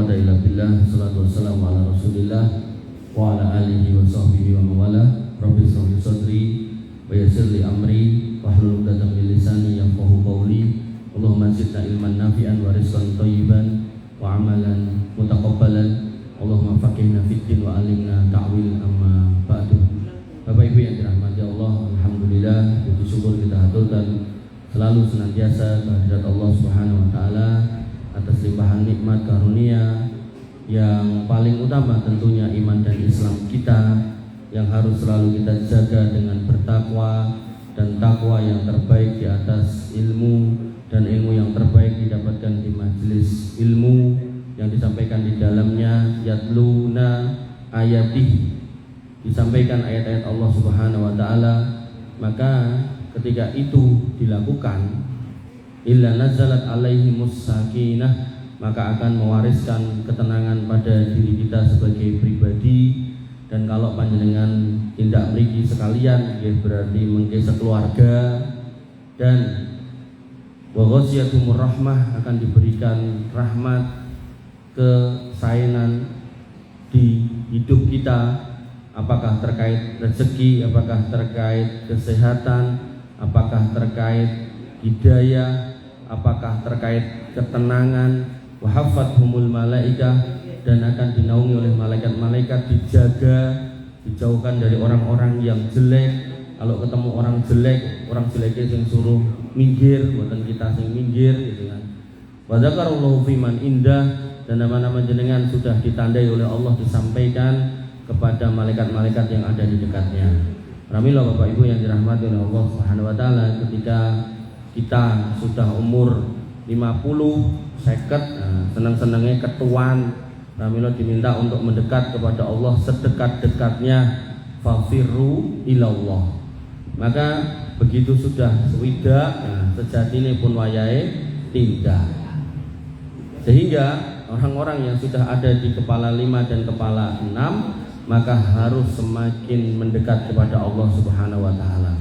quwwata illa billah. Shallallahu wassalamu ala Rasulillah wa ala alihi wa sahbihi wa mawala. Rabbi shrah li sadri wa yassir li amri wahlul 'uqdatam min lisani yafqahu qawli. Allahumma zidna ilman nafi'an wa rizqan thayyiban wa amalan mutaqabbalan. Allahumma faqihna fid din wa alimna ta'wil amma ba'du. Bapak Ibu yang dirahmati Allah, alhamdulillah puji syukur kita haturkan selalu senantiasa kehadirat Allah Subhanahu wa taala atas limpahan nikmat karunia yang paling utama tentunya iman dan Islam kita yang harus selalu kita jaga dengan bertakwa, dan takwa yang terbaik di atas ilmu, dan ilmu yang terbaik didapatkan di majelis ilmu yang disampaikan di dalamnya yatluna ayatih, disampaikan ayat-ayat Allah Subhanahu wa taala. Maka ketika itu dilakukan, illa nazalat alaihimus sakinah, maka akan mewariskan ketenangan pada diri kita sebagai pribadi. Dan kalau panjenengan tindak mriki sekalian, ya berarti mengke sekeluarga, dan wa ghasyiatumur rahmah, akan diberikan rahmat kesayangan di hidup kita, apakah terkait rezeki, apakah terkait kesehatan, apakah terkait hidayah, apakah terkait ketenangan. Wa hafathumul malaikah, dan akan dinaungi oleh malaikat-malaikat, dijaga, dijauhkan dari orang-orang yang jelek. Kalau ketemu orang jelek yang suruh minggir, buatan kita sing minggir gitu kan. Wa dzakarallahu fiman indah, dan nama-nama jenengan sudah ditandai oleh Allah, disampaikan kepada malaikat-malaikat yang ada di dekatnya. Alhamdulillah Bapak Ibu yang dirahmati oleh Allah Subhanahu wa taala, ketika kita sudah umur 50, 50, senang-senangnya ketuaan, alhamdulillah diminta untuk mendekat kepada Allah sedekat-dekatnya, fafirru ilallah. Maka begitu sudah swidak, sejatine pun wayahe tindak. Sehingga orang-orang yang sudah ada di kepala 5 dan kepala 6, maka harus semakin mendekat kepada Allah Subhanahu wa taala.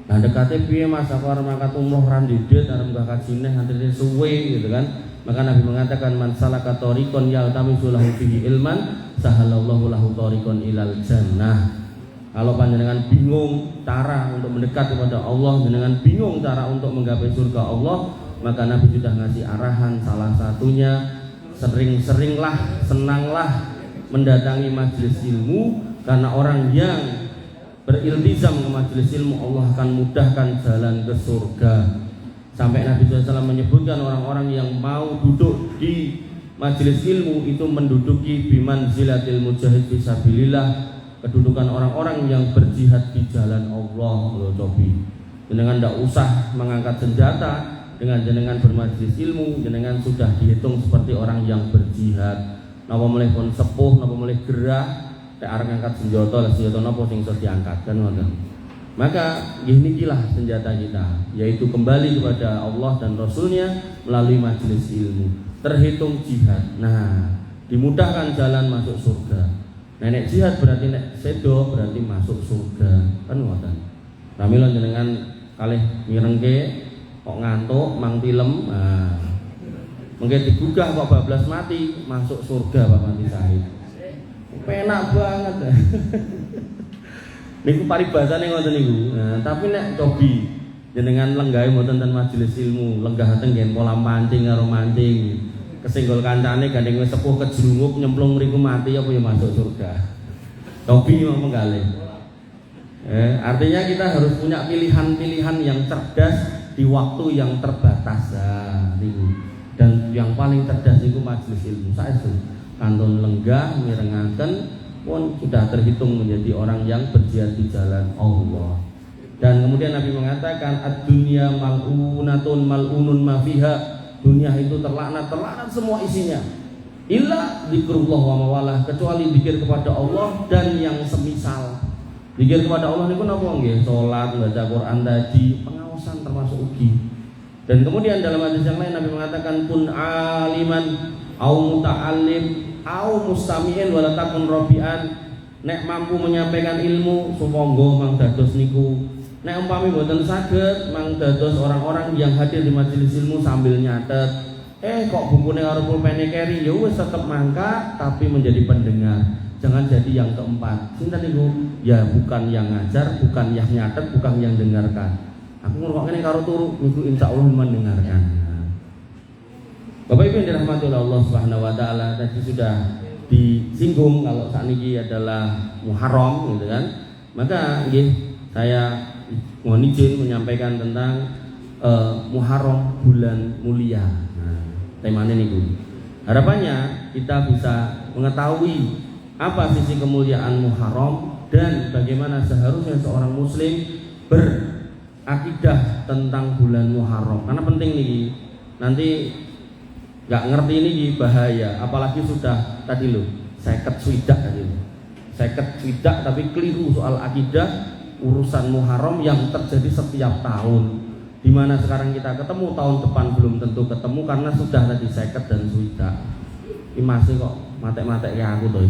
Nah, dekate piye Mas, aku arep mangkat umroh ra ndidit, arep bakat sineh antine suwe gitu kan. Maka Nabi mengatakan man salaka tariqan yaltamisu lahu fihi ilman sahalallahu lahu tariqan ilal jannah. Kalau panjenengan bingung cara untuk mendekat kepada Allah, jenengan bingung cara untuk menggapai surga Allah, maka Nabi sudah ngasih arahan, salah satunya sering-seringlah, senanglah mendatangi majelis ilmu, karena orang yang beriltizam ke majelis ilmu Allah akan mudahkan jalan ke surga. Sampai Nabi SAW menyebutkan orang-orang yang mau duduk di majelis ilmu itu menduduki bimanzilatil mujahid fisabilillah, kedudukan orang-orang yang berjihad di jalan Allah. Loh cobi, jenengan tidak usah mengangkat senjata, dengan jenengan bermajelis ilmu, jenengan sudah dihitung seperti orang yang berjihad. Napa mulai pun sepuh, napa mulai gerah, teh arep ngangkat senjata, senjata napa sing iso diangkat kan ngoten. Maka inilah senjata kita, yaitu kembali kepada Allah dan Rasulnya melalui majelis ilmu, terhitung jihad. Nah, dimudahkan jalan masuk surga. Nenek jihad berarti nek sedo berarti masuk surga kan ngoten. Pramila jenengan kalih mirengke kok ngantuk mang tilem, mungkin digugah kok bablas mati, masuk surga Pak Mati Sahid. Penak banget. Niku paribasane ngoten niku. Nah, tapi nek cobi jenengan lenggahe mboten ten majelis ilmu, lenggah teng pola mancing karo mancing. Kesenggol kancane gandeng wis sepuh kejrungup nyemplung mriku mati apa ya masuk surga. Cobi mau menggalih. Artinya kita harus punya pilihan-pilihan yang cerdas di waktu yang terbatas. Niku. Dan yang paling cerdas itu majelis ilmu. Saestu kantun lenggah mirengaken pun sudah terhitung menjadi orang yang berjihad di jalan Allah. Dan kemudian Nabi mengatakan ad-dunya mal'unatun mal'unun ma fiha. Dunia itu terlaknat semua isinya. Illa zikrullah wa mawalah, kecuali zikir kepada Allah dan yang semisal. Zikir kepada Allah niku napa nggih? Salat, baca Quran tadi, pengawasan termasuk ugi. Dan kemudian dalam hadis yang lain Nabi mengatakan kun aliman au muta'allim au mustami'in wala takun rabi'an. Nek mampu menyampaikan ilmu supangga mang dados niku. Nek umpami mboten saged mang dados orang-orang yang hadir di majelis ilmu sambil nyatet. kok bumbune karo pulpene keri, ya wis tetep mangkat tapi menjadi pendengar. Jangan jadi yang keempat. Sinten niku? Ya bukan yang ngajar, bukan yang nyatet, bukan yang dengarkan. Aku ngrungokne karo turu niku insyaallah mendengarkan. Bapak Ibu yang dirahmati oleh Allah Subhanahu wa taala, tadi sudah disinggung kalau saat ini adalah Muharram gitu kan. Maka nggih saya mohon izin menyampaikan tentang Muharram bulan mulia. Nah, temanya niku. Harapannya kita bisa mengetahui apa sisi kemuliaan Muharram dan bagaimana seharusnya seorang muslim berakidah tentang bulan Muharram. Karena penting nih. Nanti nggak ngerti ini bahaya, apalagi sudah tadi loh 50 swidak tadi loh. 50 swidak tapi keliru soal akidah urusan Muharram yang terjadi setiap tahun. Dimana sekarang kita ketemu, tahun depan belum tentu ketemu karena sudah tadi 50 dan swidak. Ini masih kok matek-matek ya aku tuh.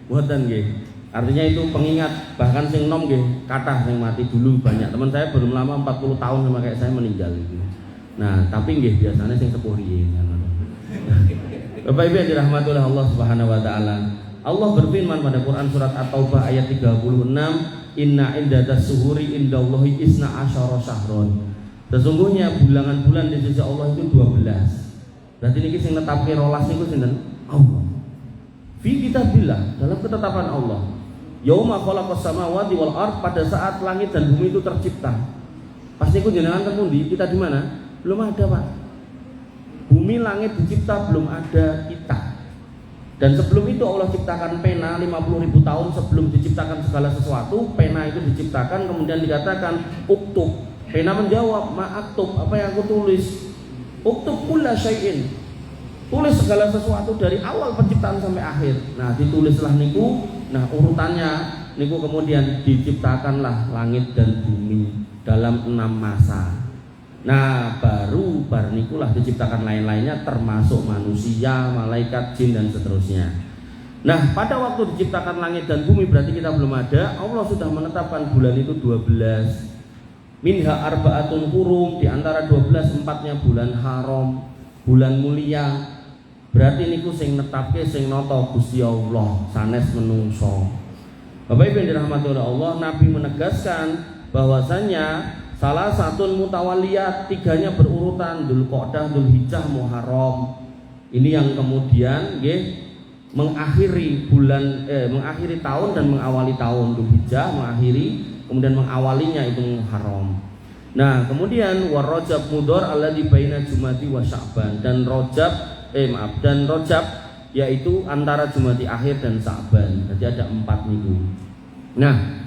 Buatan nggih. Artinya itu pengingat, bahkan sing nom nggih kathah sing mati dulu banyak. Teman saya belum lama 40 tahun sama kayak saya meninggal itu. Nah, tapi nggih biasanya sing sepuh riyin. Bapak Ibu yang dirahmati oleh Allah Subhanahu wa taala. Allah berfirman pada Quran surat At-Taubah ayat 36, "Inna iddatas suhuri indallahi isna asyara syahron." Sesungguhnya bulan-bulan di sisi Allah itu 12. Berarti niki sing netapke 12 niku sinten? Allah. Fi kitabillah, dalam ketetapan Allah. Yauma khalaqas samawati wal ard, pada saat langit dan bumi itu tercipta. Pas niku jenengan teng pundi? Kita di mana? Belum ada, Pak. Bumi langit dicipta belum ada kita. Dan sebelum itu Allah ciptakan pena 50.000 tahun sebelum diciptakan segala sesuatu. Pena itu diciptakan kemudian dikatakan uktub. Pena menjawab, ma'aktub, apa yang aku tulis? Uktub kulla syai'in. Tulis segala sesuatu dari awal penciptaan sampai akhir. Nah, ditulislah niku. Nah, urutannya niku kemudian diciptakanlah langit dan bumi dalam 6 masa. Nah, baru bar nikulah diciptakan lain-lainnya termasuk manusia, malaikat, jin dan seterusnya. Nah, pada waktu diciptakan langit dan bumi berarti kita belum ada. Allah sudah menetapkan bulan itu 12. Minha arba'atun hurum, di antara 12 empatnya bulan haram, bulan mulia. Berarti niku sing netapke sing nata Gusti Allah sanes menungso. Bapak Ibu yang dirahmati oleh Allah, Nabi menegaskan bahwasanya salah satu mutawaliyat, 3-nya berurutan, Dzulqa'dah, Dzulhijjah, Muharram. Ini yang kemudian mengakhiri mengakhiri tahun dan mengawali tahun. Dzulhijjah mengakhiri, kemudian mengawalinya itu Muharram. Nah, kemudian warrajab mudhar alladzi baina Jumadi wa Sya'ban, dan Rajab yaitu antara Jumadi akhir dan Sya'ban. Jadi ada 4 minggu. Nah,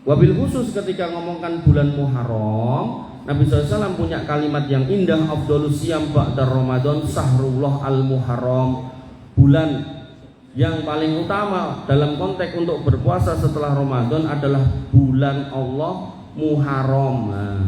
wabil khusus ketika ngomongkan bulan Muharram, Nabi SAW punya kalimat yang indah, afdhalus siyam ba'da Ramadan sahrullah al-Muharram. Bulan yang paling utama dalam konteks untuk berpuasa setelah Ramadan adalah bulan Allah Muharram. Nah,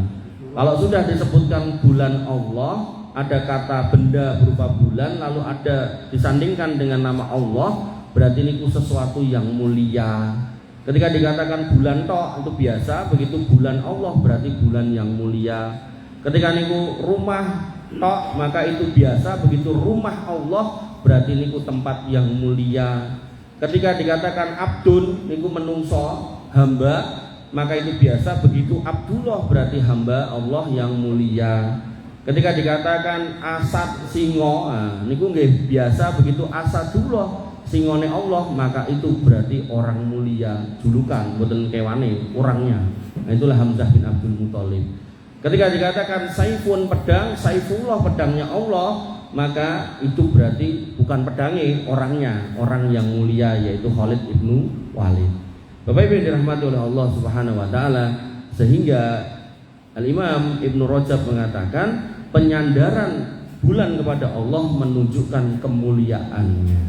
kalau sudah disebutkan bulan Allah, ada kata benda berupa bulan, lalu ada disandingkan dengan nama Allah, berarti ini sesuatu yang mulia. Ketika dikatakan bulan tok itu biasa, begitu bulan Allah berarti bulan yang mulia. Ketika niku rumah tok maka itu biasa, begitu rumah Allah berarti niku tempat yang mulia. Ketika dikatakan abdun niku menungso, hamba, maka itu biasa, begitu Abdullah berarti hamba Allah yang mulia. Ketika dikatakan asad singo, nah, niku nggih biasa, begitu asadullah singone Allah, maka itu berarti orang mulia, julukan boten kewane orangnya. Nah, itulah Hamzah bin Abdul Muthalib. Ketika dikatakan saifun pedang, saifullah pedangnya Allah, maka itu berarti bukan pedangnya, orangnya, orang yang mulia yaitu Khalid ibnu Walid. Bapak Ibu yang dirahmati oleh Allah Subhanahu wa taala, sehingga Al-Imam Ibnu Rajab mengatakan penyandaran bulan kepada Allah menunjukkan kemuliaannya.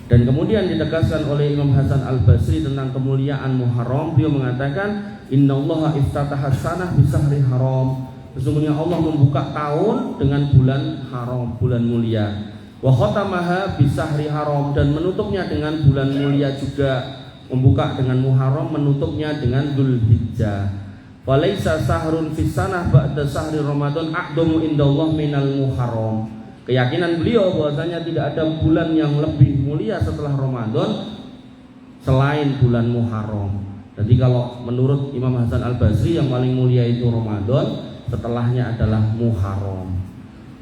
Dan kemudian ditegaskan oleh Imam Hasan Al-Basri tentang kemuliaan Muharram, beliau mengatakan innallaha iftataha sanah bisahri haram. Sesungguhnya Allah membuka tahun dengan bulan haram, bulan mulia. Wa khatamaha bisahri haram, dan menutupnya dengan bulan mulia juga. Membuka dengan Muharram, menutupnya dengan Dzulhijjah. Walaisa sahrun fis sanah ba'da sahri Ramadan a'damu indallah minal Muharram. Keyakinan beliau bahwasanya tidak ada bulan yang lebih mulia setelah Ramadan selain bulan Muharram. Jadi kalau menurut Imam Hasan Al-Basri yang paling mulia itu Ramadan, setelahnya adalah Muharram.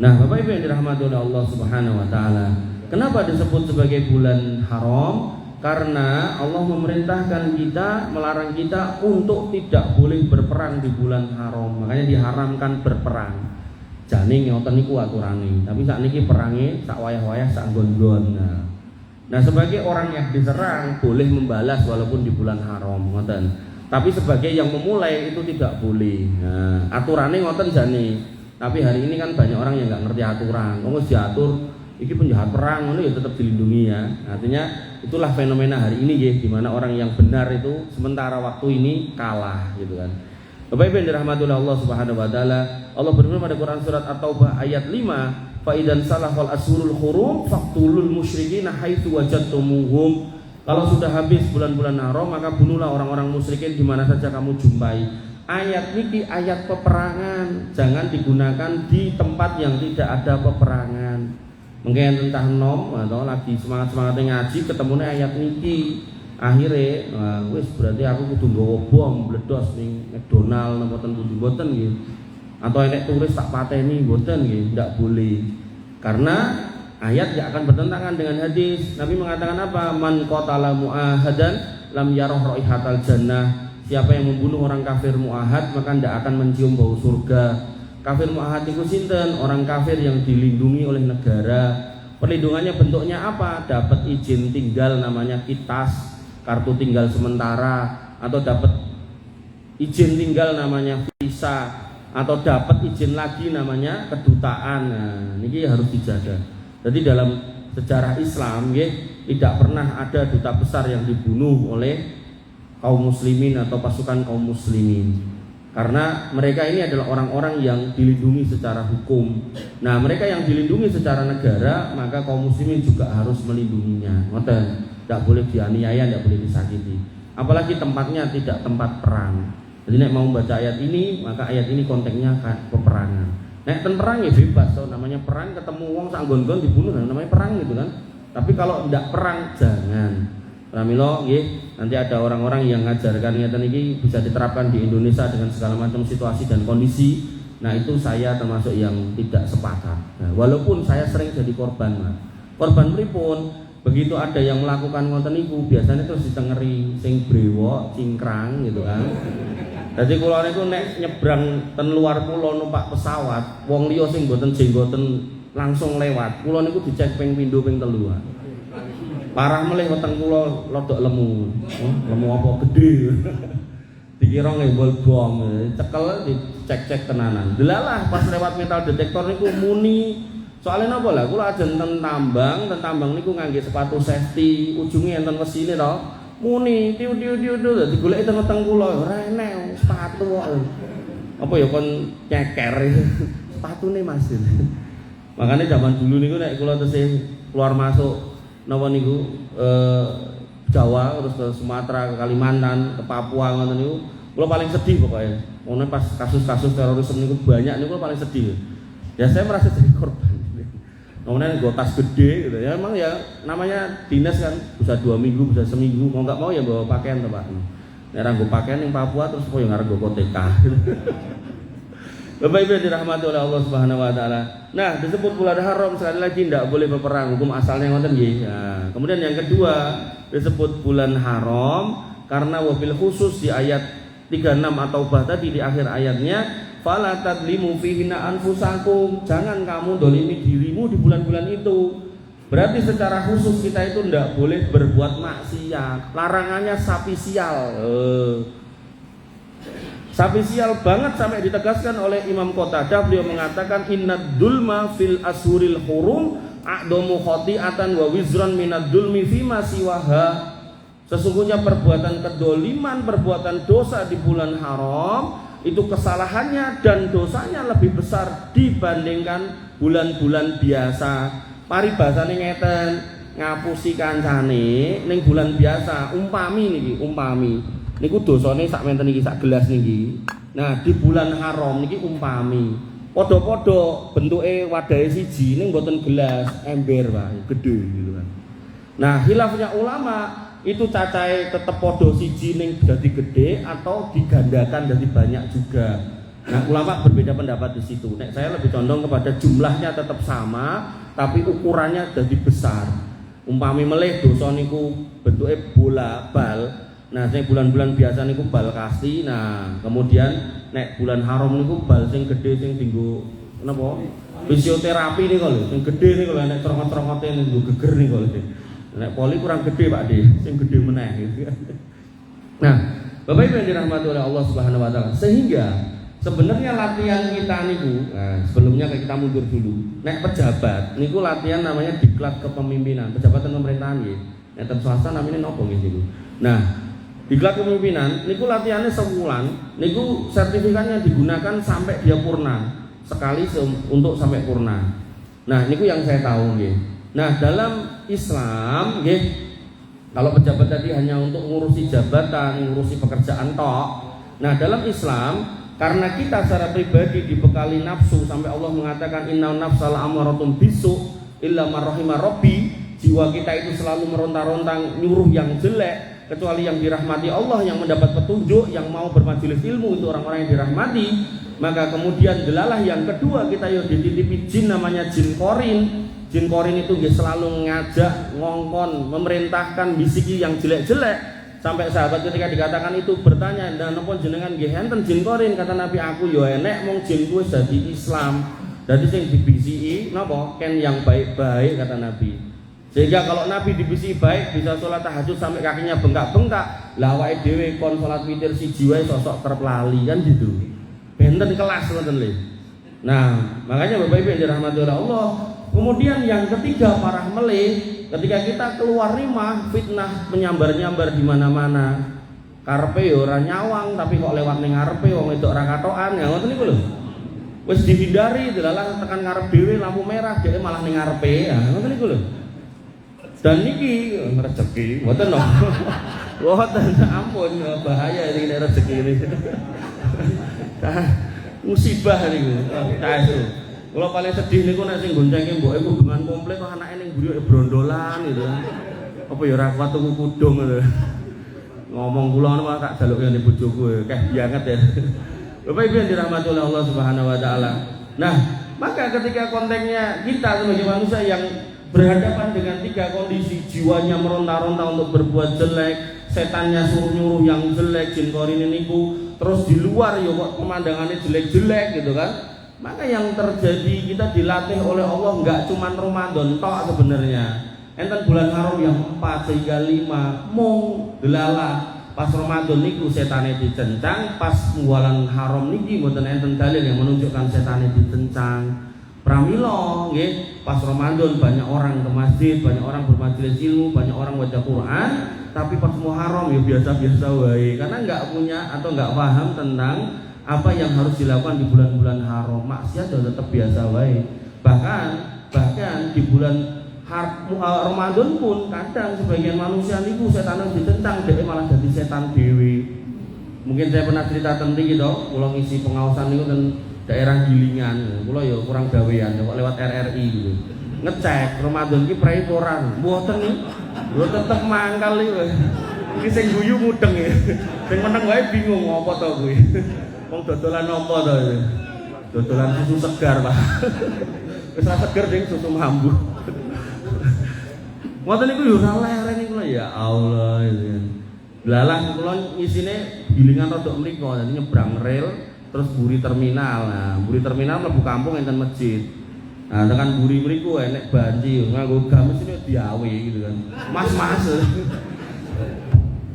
Nah, Bapak Ibu yang dirahmati oleh Allah Subhanahu wa taala, kenapa disebut sebagai bulan haram? Karena Allah memerintahkan kita, melarang kita untuk tidak boleh berperang di bulan haram. Makanya diharamkan berperang. Jane ngoten niku aturane. Tapi sakniki perange sak wayah-wayah sak nggon-nggon. Nah, sebagai orang yang diserang boleh membalas walaupun di bulan haram, ngoten. Tapi sebagai yang memulai itu tidak boleh. Nah, aturannya ngoten jane. Tapi hari ini kan banyak orang yang nggak ngerti aturan. Wong wis diatur, iki penjahat perang ngono ya tetap dilindungi ya. Artinya itulah fenomena hari ini ya, di mana orang yang benar itu sementara waktu ini kalah gitu kan. Bapak Ibu yang dirahmati oleh Allah Subhanahu wa taala, Allah berfirman pada Quran surat At-Taubah ayat 5, fa idan salahal ashurul hurum faqtulul musyrikina haitsu wajadtumuhum. Kalau sudah habis bulan-bulan haram maka bunuhlah orang-orang musyrikin di mana saja kamu jumpai. Ayat ini ayat peperangan, jangan digunakan di tempat yang tidak ada peperangan. Mungkin entah nom atau lagi semangat-semangatnya ngaji ketemunya ayat niki. Akhirnya wis berarti aku kudu nggawa bom meledos ning McDonald mboten mboten nggih. Atau enek turis tak pateni mboten nggih, ndak boleh. Karena ayat tidak akan bertentangan dengan hadis. Nabi mengatakan apa? Man qatala mu'ahadan lam yarah raihatal jannah. Siapa yang membunuh orang kafir mu'ahad maka tidak akan mencium bau surga. Kafir mu'ahad itu sinten? Orang kafir yang dilindungi oleh negara. Perlindungannya bentuknya apa? Dapat izin tinggal namanya kitas, kartu tinggal sementara, atau dapat izin tinggal namanya visa, atau dapat izin lagi namanya kedutaan. Nah, ini harus dijaga. Jadi dalam sejarah Islam ya, tidak pernah ada duta besar yang dibunuh oleh kaum muslimin atau pasukan kaum muslimin. Karena mereka ini adalah orang-orang yang dilindungi secara hukum. Nah, mereka yang dilindungi secara negara, maka kaum muslimin juga harus melindunginya. Ngoten, tidak boleh dianiaya, tidak boleh disakiti. Apalagi tempatnya tidak tempat perang. Jadi nek mau baca ayat ini, maka ayat ini konteksnya peperangan. Nek ten perang ya bebas, so, namanya perang ketemu wong sak nggon-nggon dibunuh, namanya perang gitu kan. Tapi kalau tidak perang jangan. Pramila nggih, nanti ada orang-orang yang ngajarkan ngeten iki bisa diterapkan di Indonesia dengan segala macam situasi dan kondisi. Nah, itu saya termasuk yang tidak sepakat. Nah, walaupun saya sering jadi korban, Mas. Korban pripun? Begitu ada yang melakukan ngoten niku, biasanya terus ditengeri sing brewok, cingkrang gitu kan. Jadi kula niku nek nyebrang ten luar pulau numpak pesawat, wong liya sing mboten jenggoten langsung lewat. Kula niku dicek ping pindho ping 3. Parah melih weteng kula lodok lemu. Lemu apa gede. Dikira ngembol bom, cekel dicek-cek tenanan. Delalah pas lewat metal detektor niku muni. Soalnya napa lah kula ajeng ten tambang niku ngangge sepatu safety, ujunge enten mesine to. Muni tiu dadi goleki ten weteng kula ora enek sepatu kok. Apa ya kon nyeker sepatune Mas. Makanya zaman dulu niku nek kula tesih keluar masuk napa niku Jawa terus ke Sumatera, ke Kalimantan, ke Papua ngoten niku kula paling sedih pokoknya. Ono pas kasus-kasus terorisme niku banyak niku kula paling sedih. Ya saya merasa jadi korban. Kemudian gue tas gede gitu ya, emang ya namanya dinas kan bisa 2 minggu, bisa seminggu, mau nggak mau ya bawa pakaian tuh Pak. Nek gue pakaian yang Papua terus kok yang ngarep gue koteka. Bapak Ibu dirahmati oleh Allah Subhanahu wa taala. Nah, disebut bulan haram sekali lagi tidak boleh berperang, hukum asalnya ngoten nggih. Nah, kemudian yang kedua disebut bulan haram karena wabil khusus di ayat 36 atau bah tadi di akhir ayatnya fala tadlimu fihinna anfusakum, jangan kamu dolimi dirimu di bulan-bulan itu. Berarti secara khusus kita itu tidak boleh berbuat maksiat. Larangannya sapisial. Sapisial banget sampai ditegaskan oleh Imam Qatadah. Beliau mengatakan innad dulma fil ashuril hurum a'damu khati'atan wa wizran minad dulmi fima siwaha. Sesungguhnya perbuatan kedoliman, perbuatan dosa di bulan haram itu kesalahannya dan dosanya lebih besar dibandingkan bulan-bulan biasa. Paribasane ngeten, ngapusi kancane ning bulan biasa, umpami niku dosane sak menten iki sak gelas niki. Nah, di bulan haram niki umpami Padha-padha bentuke wadahe siji ning mboten gelas, ember wae, gedhe gitu kan. Nah, khilafnya ulama itu cacahe tetep padha siji ning dadi gedhe atau digandakan dadi banyak juga. Nah, ulama berbeda pendapat di situ. Nek saya lebih condong kepada jumlahnya tetap sama, tapi ukurannya jadi besar. Umpami melih dosa niku bentuke bola bal. Nah, sing bulan-bulan biasa niku bal kasi. Nah, kemudian nek bulan haram niku bal sing gede sing dienggo napa? Fisioterapi niku lho, sing gede niku lho nek tromot-tromote niku geger niku lho. Nek poli kurang gede Pak De, sing gede meneh. Nah, Bapak Ibu yang dirahmati oleh Allah Subhanahu wa taala, sehingga sebenarnya latihan kita niku, nah, sebelumnya kita mundur dulu. Nek pejabat niku latihan namanya diklat kepemimpinan, pejabat pemerintahan nggih. Nek swasta namanya nopo nggih niku. Nah, diklat kepemimpinan niku latihannya sebulan, niku sertifikatnya digunakan sampai dia purna. Sekali untuk sampai purna. Nah, niku yang saya tahu nggih. Nah, dalam Islam nggih, kalau pejabat tadi hanya untuk ngurusi jabatan, ngurusi pekerjaan tok. Nah, dalam Islam karena kita secara pribadi dibekali nafsu sampai Allah mengatakan inna nafsal amaratun bisu illa marrahima rabbi, jiwa kita itu selalu meronta-rontang nyuruh yang jelek kecuali yang dirahmati Allah, yang mendapat petunjuk, yang mau bermajelis ilmu, itu orang-orang yang dirahmati. Maka kemudian delalah yang kedua kita yo dititipi jin namanya jin korin. Jin korin itu dia selalu ngajak, ngongkon, memerintahkan, bisiki yang jelek-jelek. Sampai sahabat ketika dikatakan itu bertanya, dan napa jenengan nggih enten jin korin? Kata Nabi, aku yo enek mung jin kuwi dadi Islam. Dadi sing dibisiki napa ken yang baik-baik kata Nabi. Sehingga kalau Nabi dibisiki baik bisa sholat tahajud sampai kakinya bengkak-bengkak. Lah awake dhewe kon sholat witir siji wae sosok terpelali kan gitu. Benten kelas ngoten lho. Nah, makanya Bapak Ibu yang dirahmati oleh Allah, kemudian yang ketiga parah melih, ketika kita keluar rumah fitnah menyambar-nyambar di mana-mana. Karepe yo ora nyawang tapi kok lewat ning ngarepe wong wedok ora katokan, ya ngoten niku lho. Wis dihindari delalah tekan ngarep dhewe lampu merah dhek malah ning ngarepe, ya ngoten niku lho. Dan niki rezeki, mboten no. Mboten ampun bahaya iki nek rezeki ini. Musibah niku. Itu. Kalau paling sedih niku nek sing goncengke mbok iku hubungan komplit kok anake ning mburi brondolan gitu. Apa ya ora kuat tuku kudung gitu. Ngomong kula niku tak jaluke ning bojoku keh banget ya. Bapak Ibu yang dirahmati oleh Allah Subhanahu wa taala. Nah, maka ketika konteksnya kita sebagai manusia yang berhadapan dengan tiga kondisi, jiwanya meronta-ronta untuk berbuat jelek, setannya suruh nyuruh yang jelek, jin korin niku, terus di luar ya kok pemandangannya jelek-jelek gitu kan. Maka yang terjadi kita dilatih oleh Allah enggak cuma Ramadan tok sebenarnya. Enten bulan haram yang 4 hingga 5 mung delalah. Pas Ramadan niku setane dicencang, pas bulan haram niki mboten enten dalil yang menunjukkan setane dicencang. Pramila nggih, pas Ramadan banyak orang ke masjid, banyak orang bermajelis ilmu, banyak orang baca Quran, tapi pas Muharram ya biasa-biasa wae karena enggak punya atau enggak paham tentang apa yang harus dilakukan di bulan-bulan haram. Maksiat ya tetap biasa wae. Bahkan di bulan Ramadan pun kadang sebagian manusia niku setan ditentang dhek malah jadi setan dewe. Mungkin saya pernah cerita tentang gitu, kula ngisi pengawasan niku ten daerah Gilingan, kula ya kurang gawean kok lewat RRI gitu. Ngecek Ramadan ki prei orang, mboten nih. Lho tetep mangkal iki. Iki sing guyu mudeng ya. Sing meneng wae bingung apa to kuwi. Wong dodolan apa to iki? Dodolan susu segar, Pak. Wis ora seger ding susu mambu. Ngoten niku yo ora leren niku ya Allah itu. Lalah kula isine Gilingan rodok mriko, dadi nyebrang rel terus buri terminal. Nah, buri terminal mlebu kampung enten masjid. Nah, tekan buri mriku enek banci nganggo gamis ini diawe gitu kan. Mas-mas.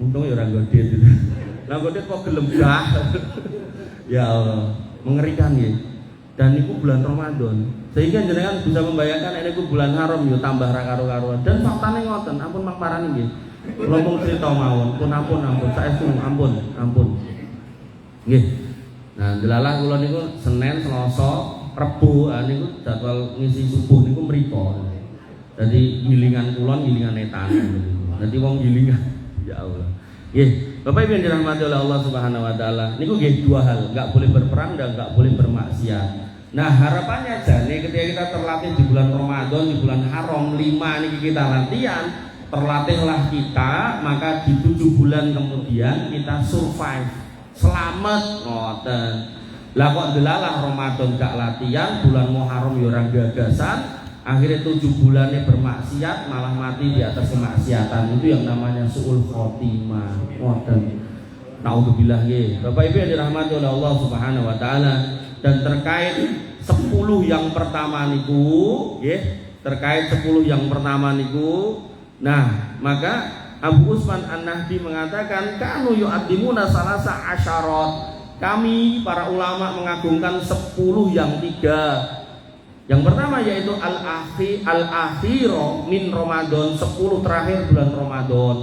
Untung ya ora godhet gitu. Lah godhet kok gelem dah. Ya Allah, mengerikan nggih. Dan niku bulan Ramadan. Sehingga jenengan bisa membayangkan niku bulan haram yo tambah ra karo-karuan. Dan faktane ngoten, ampun makparane nggih. Kula mung crita mawon, ampun saestu ampun. Nggih. Nah, delalah kula niku Senin, Selasa, Rebo niku jadwal ngisi subuh niku mriko. Dadi gilingan kulon, gilingan etan. Dadi wong gilingan. Ya Allah. Nggih, Bapak Ibu yang dirahmati oleh Allah Subhanahu wa taala. Niku nggih dua hal, enggak boleh berperang dan enggak boleh bermaksiat. Nah harapannya jane ketika kita terlatih di bulan Ramadan, di bulan haram 5 ini kita latihan, terlatihlah kita, maka di 7 bulan kemudian kita survive, selamat ngoten. Lah kok delalah Ramadan gak latihan, bulan Muharram ya ora gagasan, akhirnya 7 bulannya bermaksiat, malah mati di atas kemaksiatan. Itu yang namanya su'ul khotimah ngoten. Naudzubillah nggih. Bapak Ibu yang dirahmati oleh Allah Subhanahu wa taala. Dan terkait 10 yang pertama niku, terkait 10 yang pertama niku, nah maka Abu Utsman An-Nahdi mengatakan kanu yu'addimuna salasa asyarat. Kami para ulama mengagungkan 10 yang 3. Yang pertama yaitu al-akhiro min Ramadan, 10 terakhir bulan Ramadan.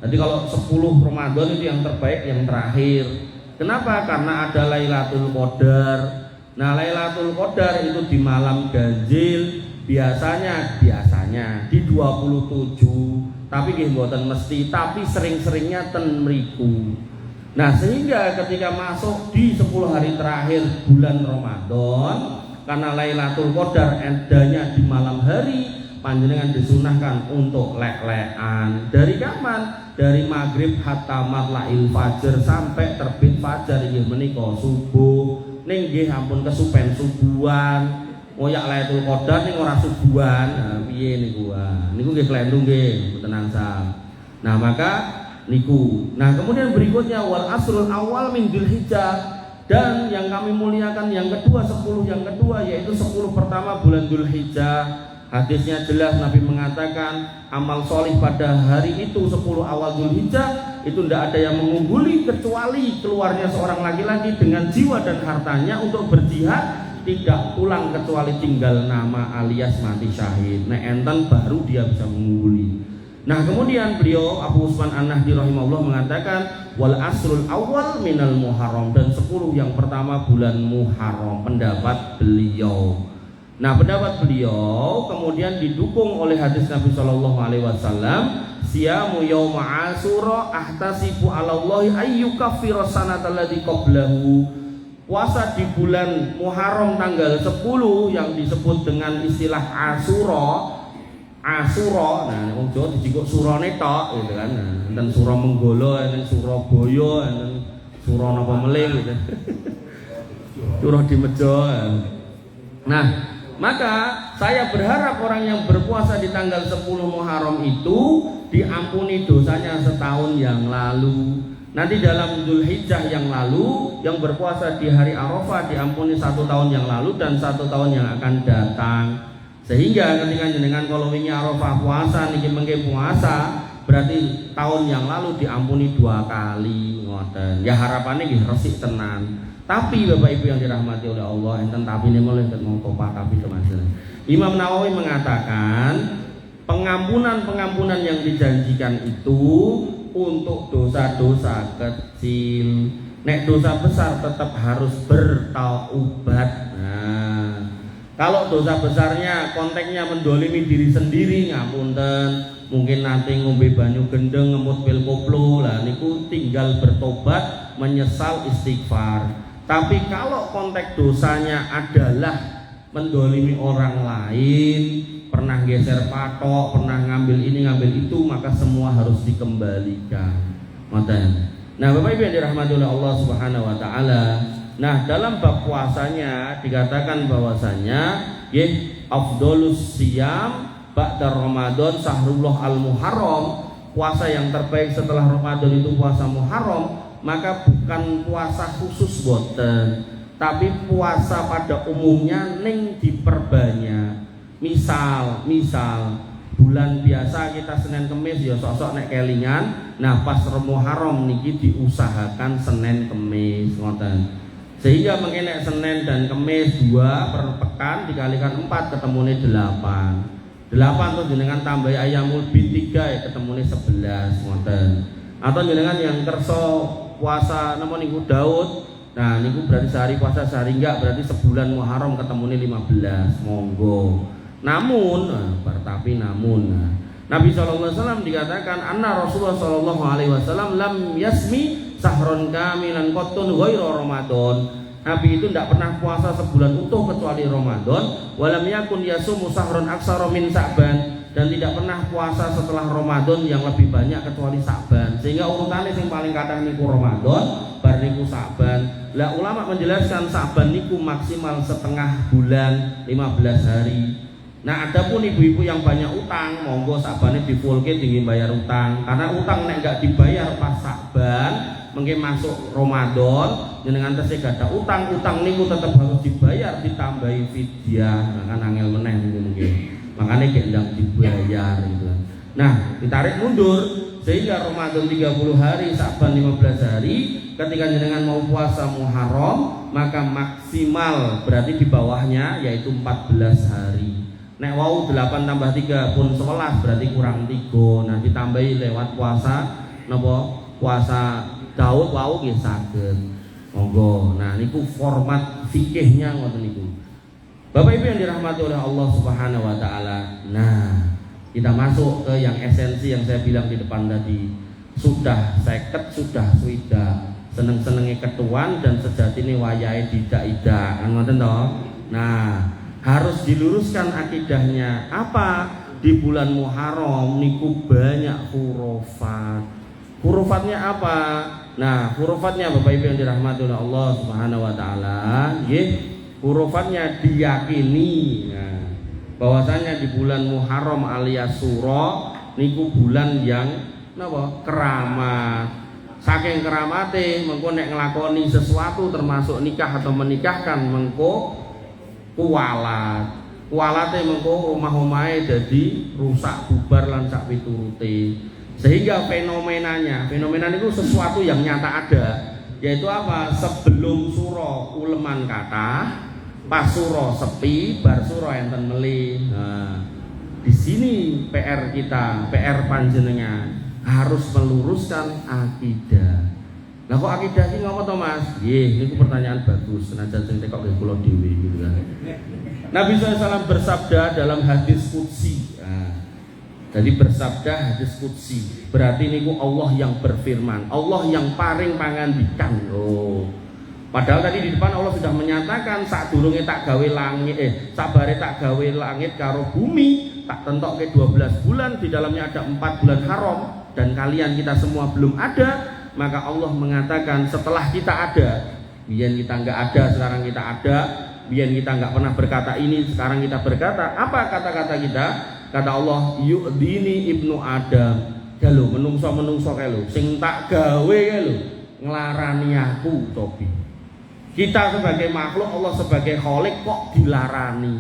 Jadi kalau 10 Ramadan itu yang terbaik yang terakhir. Kenapa? Karena ada Lailatul Qadar. Nah Lailatul Qadar itu di malam ganjil biasanya di 27, tapi nggih mboten mesti, tapi sering-seringnya ten mriku. Nah sehingga ketika masuk di 10 hari terakhir bulan Ramadan, karena Lailatul Qadar adanya di malam hari, panjenengan disunahkan untuk lek-lekan. Dari kapan? Dari maghrib hatta matla'il fajr sampai terbit fajar inggih menika subuh. Ning nggih ampun kesupen subuhan. Ngoyak Lailatul Qadar ning ora subuhan. Nah, piye niku? Niku nggih klendu nggih, mboten angsal. Nah, maka niku. Nah, kemudian berikutnya wal asrul awal min Dzulhijjah. Dan yang kami muliakan yang kedua, 10 yang kedua yaitu 10 pertama bulan Dzulhijjah. Hadisnya jelas, Nabi mengatakan amal solih pada hari itu 10 awal Dzulhijjah itu tidak ada yang mengungguli kecuali keluarnya seorang laki-laki dengan jiwa dan hartanya untuk berjihad, tidak pulang kecuali tinggal nama alias mati syahid. Nah enten baru dia bisa mengungguli. Nah kemudian beliau Abu Utsman An-Nahdi rahimahullah mengatakan wal asrul awal minal Muharram, dan 10 yang pertama bulan Muharram. Pendapat beliau. Nah pendapat beliau kemudian didukung oleh hadis Nabi Shallallahu Alaihi Wasallam, siyamu yauma Asyura ahtasibu 'ala Allahi ayyukaffira sanata allati qablahu. Puasa di bulan Muharram tanggal 10 yang disebut dengan istilah Asyura. Nah wong Jawa dijikuk surane tok gitu kan. Enten sura Menggala, enten Surabaya, enten sura napa melih gitu. Surah di Mejo. Nah maka saya berharap orang yang berpuasa di tanggal 10 Muharram itu diampuni dosanya setahun yang lalu. Nanti dalam Dzulhijjah yang lalu yang berpuasa di hari Arafah diampuni 1 tahun yang lalu dan 1 tahun yang akan datang. Sehingga ketika jenengan kalau wingi Arafah puasa niki mengke puasa, berarti tahun yang lalu diampuni 2 kali ngoten. Ya harapannya nggih resik tenan. Tapi Bapak Ibu yang dirahmati oleh Allah, enten tapi ini mulai mau topak tapi teman-teman. Imam Nawawi mengatakan pengampunan yang dijanjikan itu untuk dosa-dosa kecil. Nek dosa besar tetap harus bertaubat. Nah, kalau dosa besarnya konteksnya mendolimi diri sendiri, ngapunten, mungkin nanti ngombe banyu gendeng, ngemut pil koplo, lah niku tinggal bertobat, menyesal, istighfar. Tapi kalau konteks dosanya adalah mendolimi orang lain, pernah geser patok, pernah ngambil ini ngambil itu, maka semua harus dikembalikan. Nah Bapak Ibu yang dirahmati oleh Allah Subhanahu wa taala, nah dalam bab puasanya dikatakan bahwasanya afdolus siyam ba'da Ramadan sahrullah al-Muharram, puasa yang terbaik setelah Ramadan itu puasa Muharram. Maka bukan puasa khusus boten, tapi puasa pada umumnya ning diperbanyak. Misal bulan biasa kita Senin Kemis ya sok-sok nek kelingan. Nah pas Muharram niki diusahakan Senin Kemis ngoten. Sehingga mungkin nek Senin dan Kemis 2 per pekan dikalikan 4 ketemune 8. 8 tuh jenengan tambah ayamul bid 3 ya ketemune 11 ngoten. Atau jenengan yang kerso puasa nama niku Daud, nah niku berarti sehari puasa sehari enggak, berarti sebulan Muharram ketemune 15, monggo. Namun Nabi SAW dikatakan anna Rasulullah SAW lam yasmi sahron kamilan qattun ghairu Ramadan. Nabi itu tidak pernah puasa sebulan utuh kecuali Ramadan. Walam yakun yasumu sahron aksara min Sa'ban, dan tidak pernah puasa setelah Ramadan yang lebih banyak kecuali Sa'ban. Sehingga urutannya yang paling kadang niku Ramadan, bar niku Sa'ban. Lah ulama menjelaskan Sa'ban niku maksimal setengah bulan, 15 hari. Nah, adapun ibu-ibu yang banyak utang, monggo Sa'bane difulke tinggi bayar utang. Karena utang nek enggak dibayar pas Sa'ban, mungkin masuk Ramadan jenengan tesih gada utang niku tetap harus dibayar ditambahi fidyah. Nah, kan angel meneh niku mungkin. Makanya gendang dibayar gitu. Nah, ditarik mundur sehingga Ramadan 30 hari, Sa'ban 15 hari. Ketika jenengan mau puasa Muharram, maka maksimal berarti di bawahnya yaitu 14 hari. Nek wau 8 tambah 3 pun 11 berarti kurang 3. Nah, ditambahi lewat puasa napa? Puasa Daud wau nggih saged. Monggo. Nah, niku format fikihnya ngoten niku. Bapak Ibu yang dirahmati oleh Allah Subhanahu wa taala. Nah, kita masuk ke yang esensi yang saya bilang di depan tadi. Sudah seket, sudah swida. Seneng-senenge ketuan dan sejatine wayahe tidak-tidak. Kan ngoten to? Nah, harus diluruskan akidahnya. Apa? Di bulan Muharram niku banyak hurufat. Hurufatnya apa? Nah, hurufatnya Bapak Ibu yang dirahmati oleh Allah Subhanahu wa taala, nggih, hurufatnya diyakini. Nah, bahwasanya di bulan Muharram alias Suro niku bulan yang napa? Keramat. Saking keramate mengko nek nglakoni sesuatu termasuk nikah atau menikahkan mengko kuwalat. Kuwalate mengko omah-omahe dadi rusak bubar lan sak piturute. Sehingga fenomena itu sesuatu yang nyata ada, yaitu apa? Sebelum suro uleman kata, pas suro sepi, bar suro enten meli. Nah, di sini PR kita, PR panjenengan harus meluruskan akidah. Lah kok akidah iki ngopo to, Mas? Nggih, niku pertanyaan bagus, senajan sing tekok nggih kula dhewe gitu kan. Nabi SAW bersabda dalam hadis qudsi. Jadi bersabda hadis qudsi, berarti niku Allah yang berfirman, Allah yang paring pangandikan. Padahal tadi di depan Allah sudah menyatakan sadurunge tak gawe langit, sabare tak gawe langit karo bumi, tak tentokke 12 bulan, di dalamnya ada 4 bulan haram dan kalian kita semua belum ada. Maka Allah mengatakan setelah kita ada, biyen kita enggak ada, sekarang kita ada, biyen kita enggak pernah berkata ini, sekarang kita berkata. Apa kata-kata kita? Kata Allah, yu'dini ibnu Adam. Ya lho, menungso kae lho, sing tak gawe kae lho, nglarani aku topi. Kita sebagai makhluk, Allah sebagai khalik kok dilarani.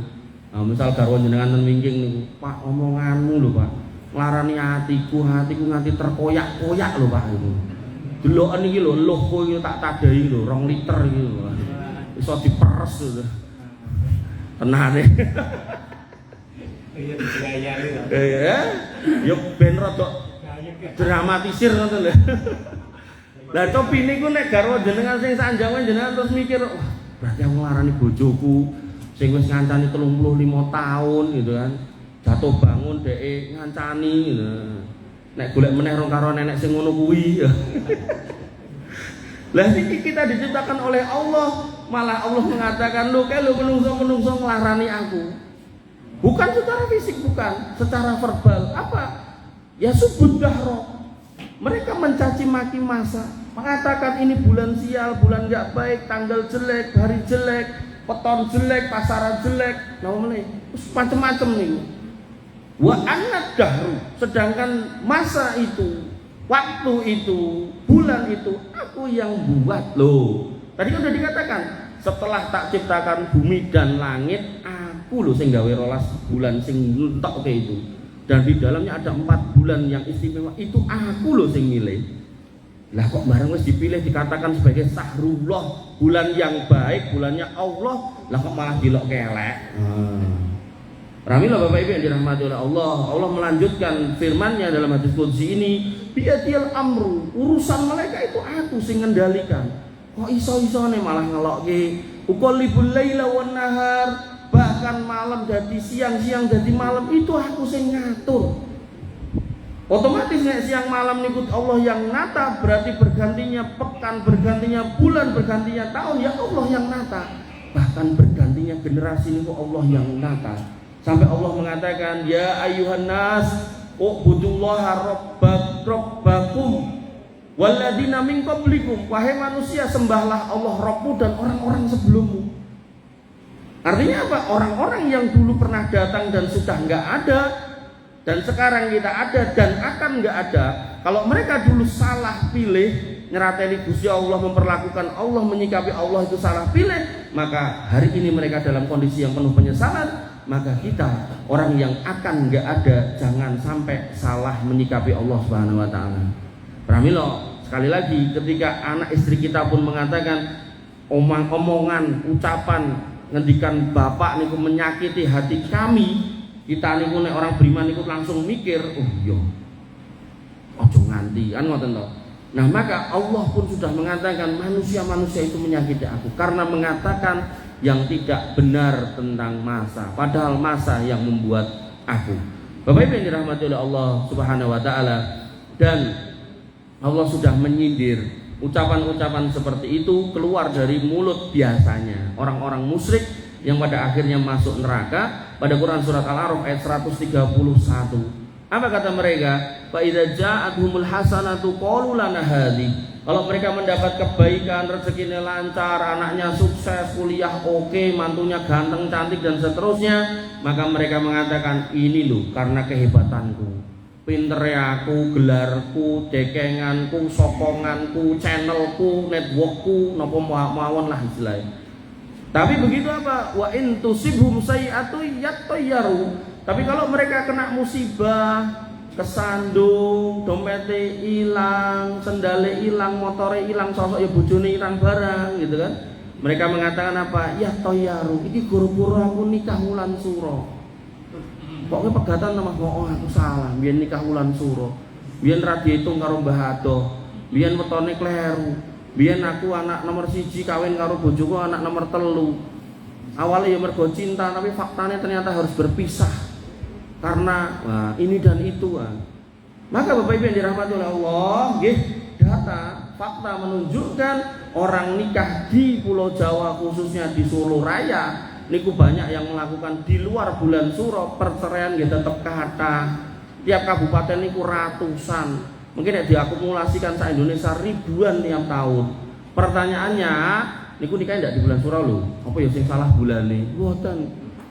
Nah, misal garwan jenengan ten wingking niku, Pak, omonganmu lho, Pak. Nglarani hatiku nganti terkoyak-koyak lho, Pak itu. Deloken iki lho, loh kowe tak tadahi lho, 2 liter iki lho. Iso diperes lho. Tenane. Iya, yuk ben rada dramatisir ngoten lho. Lah topi niku nek garwa jenengan sing sanjang jenengan terus mikir, wah, berarti aku nglarani bojoku sing wis ngancani 35 tahun gitu kan. Jatuh bangun dhek ngancani gitu. Nek golek meneh rong karo nenek sing ngono kuwi. Lah iki kita diciptakan oleh Allah, malah Allah mengatakan, "Lho kae lho menungso nglarani aku." Bukan secara fisik, bukan, secara verbal. Apa? Ya subud dahro. Mereka mencaci maki masa, mengatakan ini bulan sial, bulan gak baik, tanggal jelek, hari jelek, peton jelek, pasaran jelek, macam-macam nih. Wa annad dahru, sedangkan masa itu, waktu itu, bulan itu aku yang buat loh. Tadi kan sudah dikatakan, setelah tak ciptakan bumi dan langit, aku loh sing gawe 12 bulan sing entok kayak itu. Dan di dalamnya ada 4 bulan yang istimewa, itu aku loh sing milih. Lah kok barang wis dipilih dikatakan sebagai sahrullah, bulan yang baik, bulannya Allah, lah kok malah dilok kelek. Ramilah Bapak Ibu yang dirahmati oleh Allah. Allah melanjutkan firman-Nya dalam hadis qudsi ini, biadil amru, urusan mereka itu aku sing ngendalikan. Kok iso-isone malah ngelokke uqallibul laila wan nahar, bahkan malam jadi siang, siang jadi malam, itu aku sing ngatur. Otomatis nek siang malam niku Allah yang nata, berarti bergantinya pekan, bergantinya bulan, bergantinya tahun ya Allah yang nata. Bahkan bergantinya generasi niku Allah yang nata. Sampai Allah mengatakan ya ayuhan nas ubudullaha rabbakum walladzina min qablikum, wahai manusia sembahlah Allah Rabbmu dan orang-orang sebelummu. Artinya apa? Orang-orang yang dulu pernah datang dan sudah enggak ada, dan sekarang kita ada dan akan enggak ada. Kalau mereka dulu salah pilih, nyerateni Gusti Allah, memperlakukan Allah, menyikapi Allah itu salah pilih, maka hari ini mereka dalam kondisi yang penuh penyesalan. Maka kita orang yang akan enggak ada jangan sampai salah menyikapi Allah Subhanahu wa taala. Pramilo, sekali lagi ketika anak istri kita pun mengatakan omongan, ucapan, ngendikan bapak niku menyakiti hati kami, kita niku nek orang beriman niku langsung mikir, oh iya, ojo nganti, kan ngoten to. Nah maka Allah pun sudah mengatakan manusia-manusia itu menyakiti aku karena mengatakan yang tidak benar tentang masa, padahal masa yang membuat aku. Bapak Ibu yang dirahmati oleh Allah Subhanahu wa taala, dan Allah sudah menyindir ucapan-ucapan seperti itu keluar dari mulut biasanya orang-orang musyrik yang pada akhirnya masuk neraka. Pada Quran surat Al-A'raf ayat 131, apa kata mereka? Fa idza ja'atuhumul hasanatu qalu lana hadhi. Kalau mereka mendapat kebaikan, rezekinya lancar, anaknya sukses, kuliah oke, mantunya ganteng, cantik dan seterusnya, maka mereka mengatakan ini loh karena kehebatanku, pinternya aku, gelarku, dekenganku, sokonganku, channelku, networkku, napa mawon lah istilahnya. Tapi begitu apa? Wa in tusibhum sayi'atu yattayyaru. Tapi kalau mereka kena musibah, kesandung, dompete hilang, sendale hilang, motore hilang, sosok ya bojone hilang barang gitu kan. Mereka mengatakan apa? Ya toyaru, iki guru-guru aku nikah wulan suro. Pokoknya pegatan sama oh aku salah, biyen nikah wulan suro. Biyen ra diitung karo Mbah Adoh. Biyen wetone kleru. Biyen aku anak nomor 1 kawin karo bojoku anak nomor 3. Awalnya ya mergo cinta, tapi faktanya ternyata harus berpisah. Karena ini dan itu. Maka Bapak Ibu yang dirahmati oleh Allah, data, fakta menunjukkan orang nikah di Pulau Jawa khususnya di Solo Raya niku banyak yang melakukan di luar bulan suro, perceraian gitu tetap kata. Tiap kabupaten niku ratusan, mungkin diakumulasikan se Indonesia ribuan tiap tahun. Pertanyaannya, niku nikah tidak di bulan suro lho? Apa ya sing salah bulane? Mboten.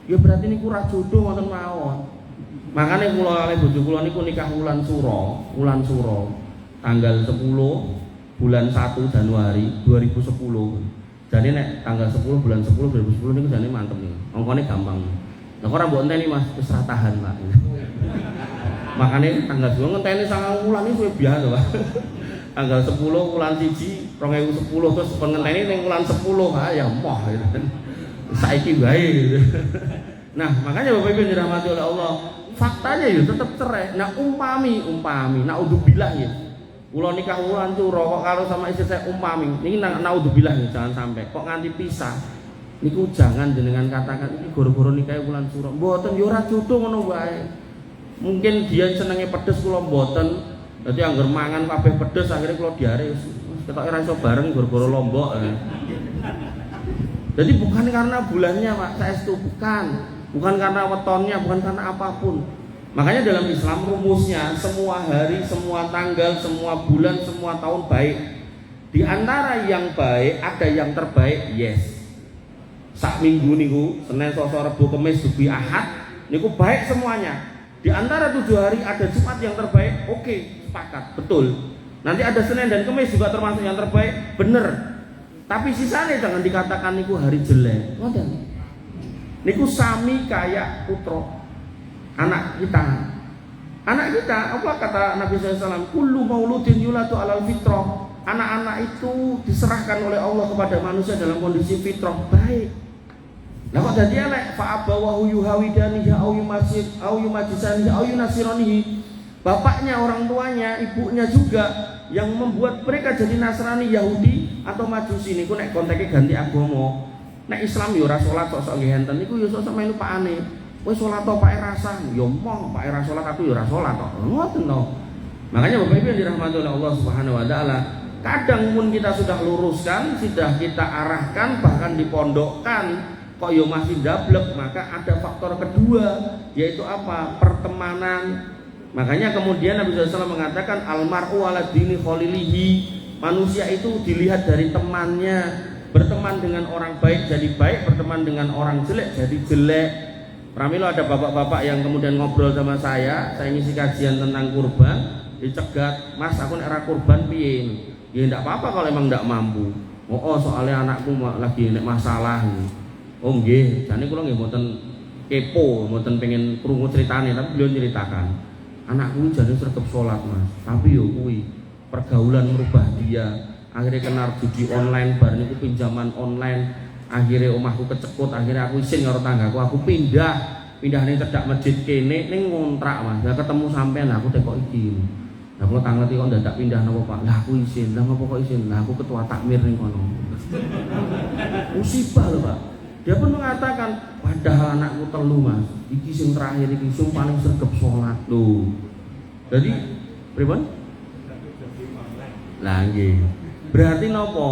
Ya berarti niku ra jodoh wonten mawon. Makanya kula kali bojo kula niku nikah wulan suro, tanggal 10 bulan 1 Januari 2010. Jadi nek tanggal 10 bulan 10 2010 niku jane mantep nih. Ongkone gampang. Lah kok ora mbok enteni Mas, wis ra tahan, Pak. Makanya tanggal 2 ngenteni 9 wulan iki suwe biasa, Pak. Tanggal 10 bulan 1 2010 terus pengenteni ning wulan 10 ya moh gitu kan. Saiki wae gitu. Nah, makanya Bapak Ibu yang dirahmati oleh Allah, faktanya ya tetap cerai. Nah umpami, naudzubillah ya. Kula nikah wulan suro kok kalau sama istri saya umpami. Niki naudzubillah ya, jangan sampai kok nganti pisah. Niku jangan jenengan katakan iki goro-goro nikah wulan suro. Mboten ya ora jodoh ngono wae. Mungkin dia senenge pedes kula mboten. Dadi angger mangan kabeh pedes akhirnya kula diare ketoke ra iso bareng goro-goro lombok. Jadi bukan karena bulannya Pak, saestu bukan. Bukan karena wetonnya, bukan karena apapun. Makanya dalam Islam rumusnya semua hari, semua tanggal, semua bulan, semua tahun baik. Di antara yang baik ada yang terbaik, yes. Sak minggu niku Senin, Selasa, Rabu, Kamis, Jumat, Ahad niku baik semuanya. Di antara 7 hari ada Jumat yang terbaik, oke, sepakat, betul. Nanti ada Senin dan Kamis juga termasuk yang terbaik, bener. Tapi sisanya jangan dikatakan niku hari jelek. Ngoten. Niku sami kayak putra anak kita. Anak kita, apa kata Nabi SAW? Kullu mauludin yuladu alal fitrah. Anak-anak itu diserahkan oleh Allah kepada manusia dalam kondisi fitrah baik. Nah kok jadi elek? Fa abawahu yuhawidanihi au yumajisanihi au yunasiranihi. Bapaknya, orang tuanya, ibunya juga yang membuat mereka jadi Nasrani, Yahudi atau Majusi. Niku nek konteknya ganti agama. Nek Islam yo ora salat sok nggih enten niku yo sok melu pakane. Wis salat to Pak rasa, yo moh Pak ra salat aku yo ora salat kok. Ngoten to. Makanya Bapak Ibu yang dirahmati oleh Allah Subhanahu wa taala, kadang pun kita sudah luruskan, sudah kita arahkan, bahkan dipondokkan, kok yo masih dablek, maka ada faktor kedua, yaitu apa? Pertemanan. Makanya kemudian Nabi SAW mengatakan almar'u ala dini khalilihi, manusia itu dilihat dari temannya. Berteman dengan orang baik jadi baik, berteman dengan orang jelek jadi jelek. Pramilo ada bapak-bapak yang kemudian ngobrol sama saya ngisi kajian tentang kurban, dicegat, "Mas, aku nek ra kurban piye?" Ya enggak apa-apa kalau emang enggak mampu. Oh, soalnya anakku lagi nek masalah. Oh nggih, jane kula nggih mboten kepo, mboten pengen krungu ceritane, tapi beliau ceritakan. Anakku jane sregep salat, Mas. Tapi yo kuwi pergaulan merubah dia. Akhirnya kenal judi online, bar niku pinjaman online. Akhirnya omahku kecekut, akhirnya aku isin karo tanggaku, aku pindah ning cedhak masjid kene ning ngontrak, Mas. Lah ketemu sampean, aku tekok iki. Lah kula tak ngerti kok dadak pindah napa, Pak. Lah aku isin. Lah ngopo kok isin? Lah aku ketua takmir ning kono. Musibah lho, Pak. Dia pun mengatakan, padahal anakku telu, Mas. Iki sing terakhir iki sing paling sregep salat lho. Jadi pripun? Lah nggih. Berarti nopo?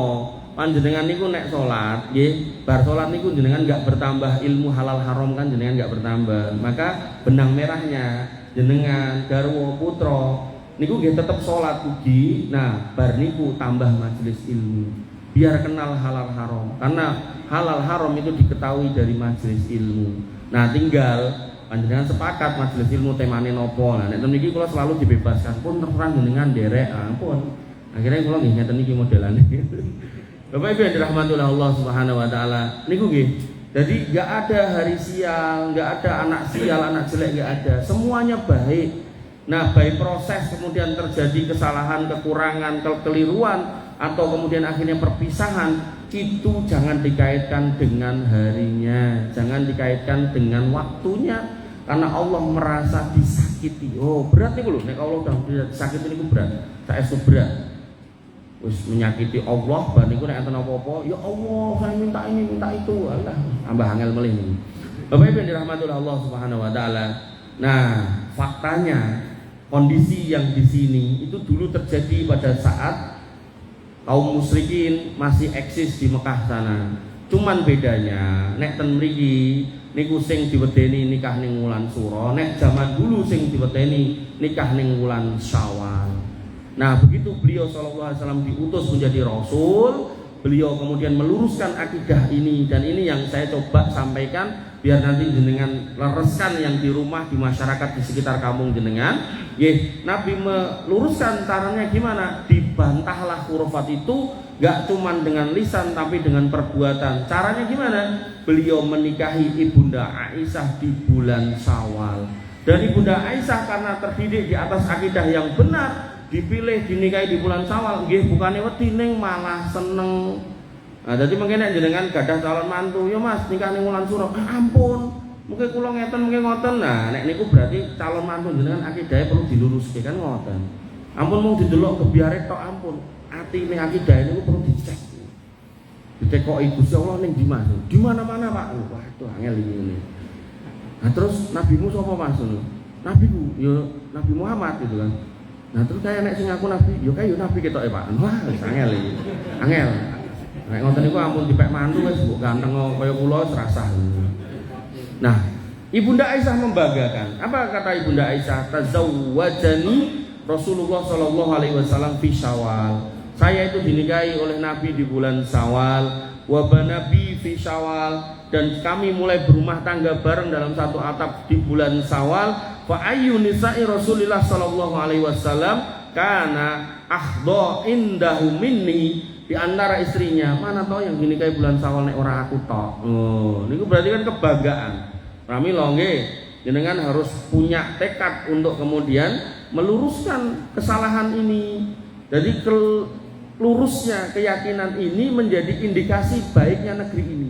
Panjenengan niku nek salat, nggih, bar salat niku jenengan enggak bertambah ilmu halal haram kan jenengan enggak bertambah. Maka benang merahnya jenengan garwa putra niku nggih tetep salat ugi. Nah, bar niku tambah majelis ilmu. Biar kenal halal haram. Karena halal haram itu diketahui dari majelis ilmu. Nah, tinggal panjenengan sepakat majelis ilmu temane nopo. Nah, nek niki kula selalu dibebaskan pun terserah jenengan nderek, ampun. Akhirnya kula nggih ngeten iki modelane. Bapak Ibu yang dirahmati oleh Allah Subhanahu wa taala, niku nggih. Jadi enggak ada hari sial, enggak ada anak sial, anak jelek, enggak ada. Semuanya baik. Nah, by proses kemudian terjadi kesalahan, kekurangan, kekeliruan atau kemudian akhirnya perpisahan, itu jangan dikaitkan dengan harinya, jangan dikaitkan dengan waktunya, karena Allah merasa disakiti. Oh, berat nih lho, nek Allah udah disakiti niku berat. Saestu berat. Wis menyakiti Allah bar niku nek enten apa-apa, ya Allah, saya minta ini, minta itu. Alah, tambah angel melih niku. Bapak Ibu yang dirahmati oleh Allah Subhanahu wa taala. Nah, faktanya kondisi yang di sini itu dulu terjadi pada saat kaum musyrikin masih eksis di Mekah sana. Cuman bedanya nek ten mriki niku sing diwedeni nikah ning wulan Suro, nek zaman dulu sing diwedeni nikah ning wulan Syawal. Nah, begitu beliau SAW diutus menjadi Rasul, beliau kemudian meluruskan akidah ini, dan ini yang saya coba sampaikan biar nanti jenengan lereskan yang di rumah, di masyarakat di sekitar kampung jenengan. Nabi meluruskan caranya gimana? Dibantahlah khurafat itu gak cuman dengan lisan tapi dengan perbuatan. Caranya gimana? Beliau menikahi Ibunda Aisyah di bulan Syawal, dan Ibunda Aisyah karena terdidik di atas akidah yang benar, dipilih dinikahi di bulan Syawal. Nggih, bukane wedi ning malah seneng. Nah, dadi mengke nek jenengan gadah calon mantu, ya Mas, nikah ning wulan Suro. Ampun, mungkin kula ngeten, mungkin ngoten. Nah, nek niku berarti calon mantu jenengan akidahe perlu diluruske kan ngoten. Ampun mung didelok gebyare tok, ampun. Atine akidahe niku perlu dicek. Ditekoki Gusti Allah ning ndi Mas? Di mana-mana, Pak. Waduh, angel iki ngene. Nah, terus nabimu sapa Mas? Nabiku, ya Nabi Muhammad gitu kan. Nah, terus kayak nek sing ngaku nabi, yo kae yo nabi ketoke, Pak. Wah, wis angel iki. Angel. Nek ngoten niku ampun dipek mantu wis mbok ganteng kaya kula serasah. Nah, Ibunda Aisyah membanggakan. Apa kata Ibunda Aisyah? Tazawwajani Rasulullah sallallahu alaihi wasallam fi Syawal. Saya itu dinikahi oleh Nabi di bulan Syawal, wa banabi fi Syawal, dan kami mulai berumah tangga bareng dalam satu atap di bulan Syawal. Fa ayyu nisa'i Rasulillah sallallahu alaihi wasallam kana ahdha indahu minni, di antara istrinya mana tahu yang dinikahi bulan Syawal nek ora aku tok. Oh, niku berarti kan kebanggaan. Pramila nggih, jenengan harus punya tekad untuk kemudian meluruskan kesalahan ini. Jadi lurusnya keyakinan ini menjadi indikasi baiknya negeri ini.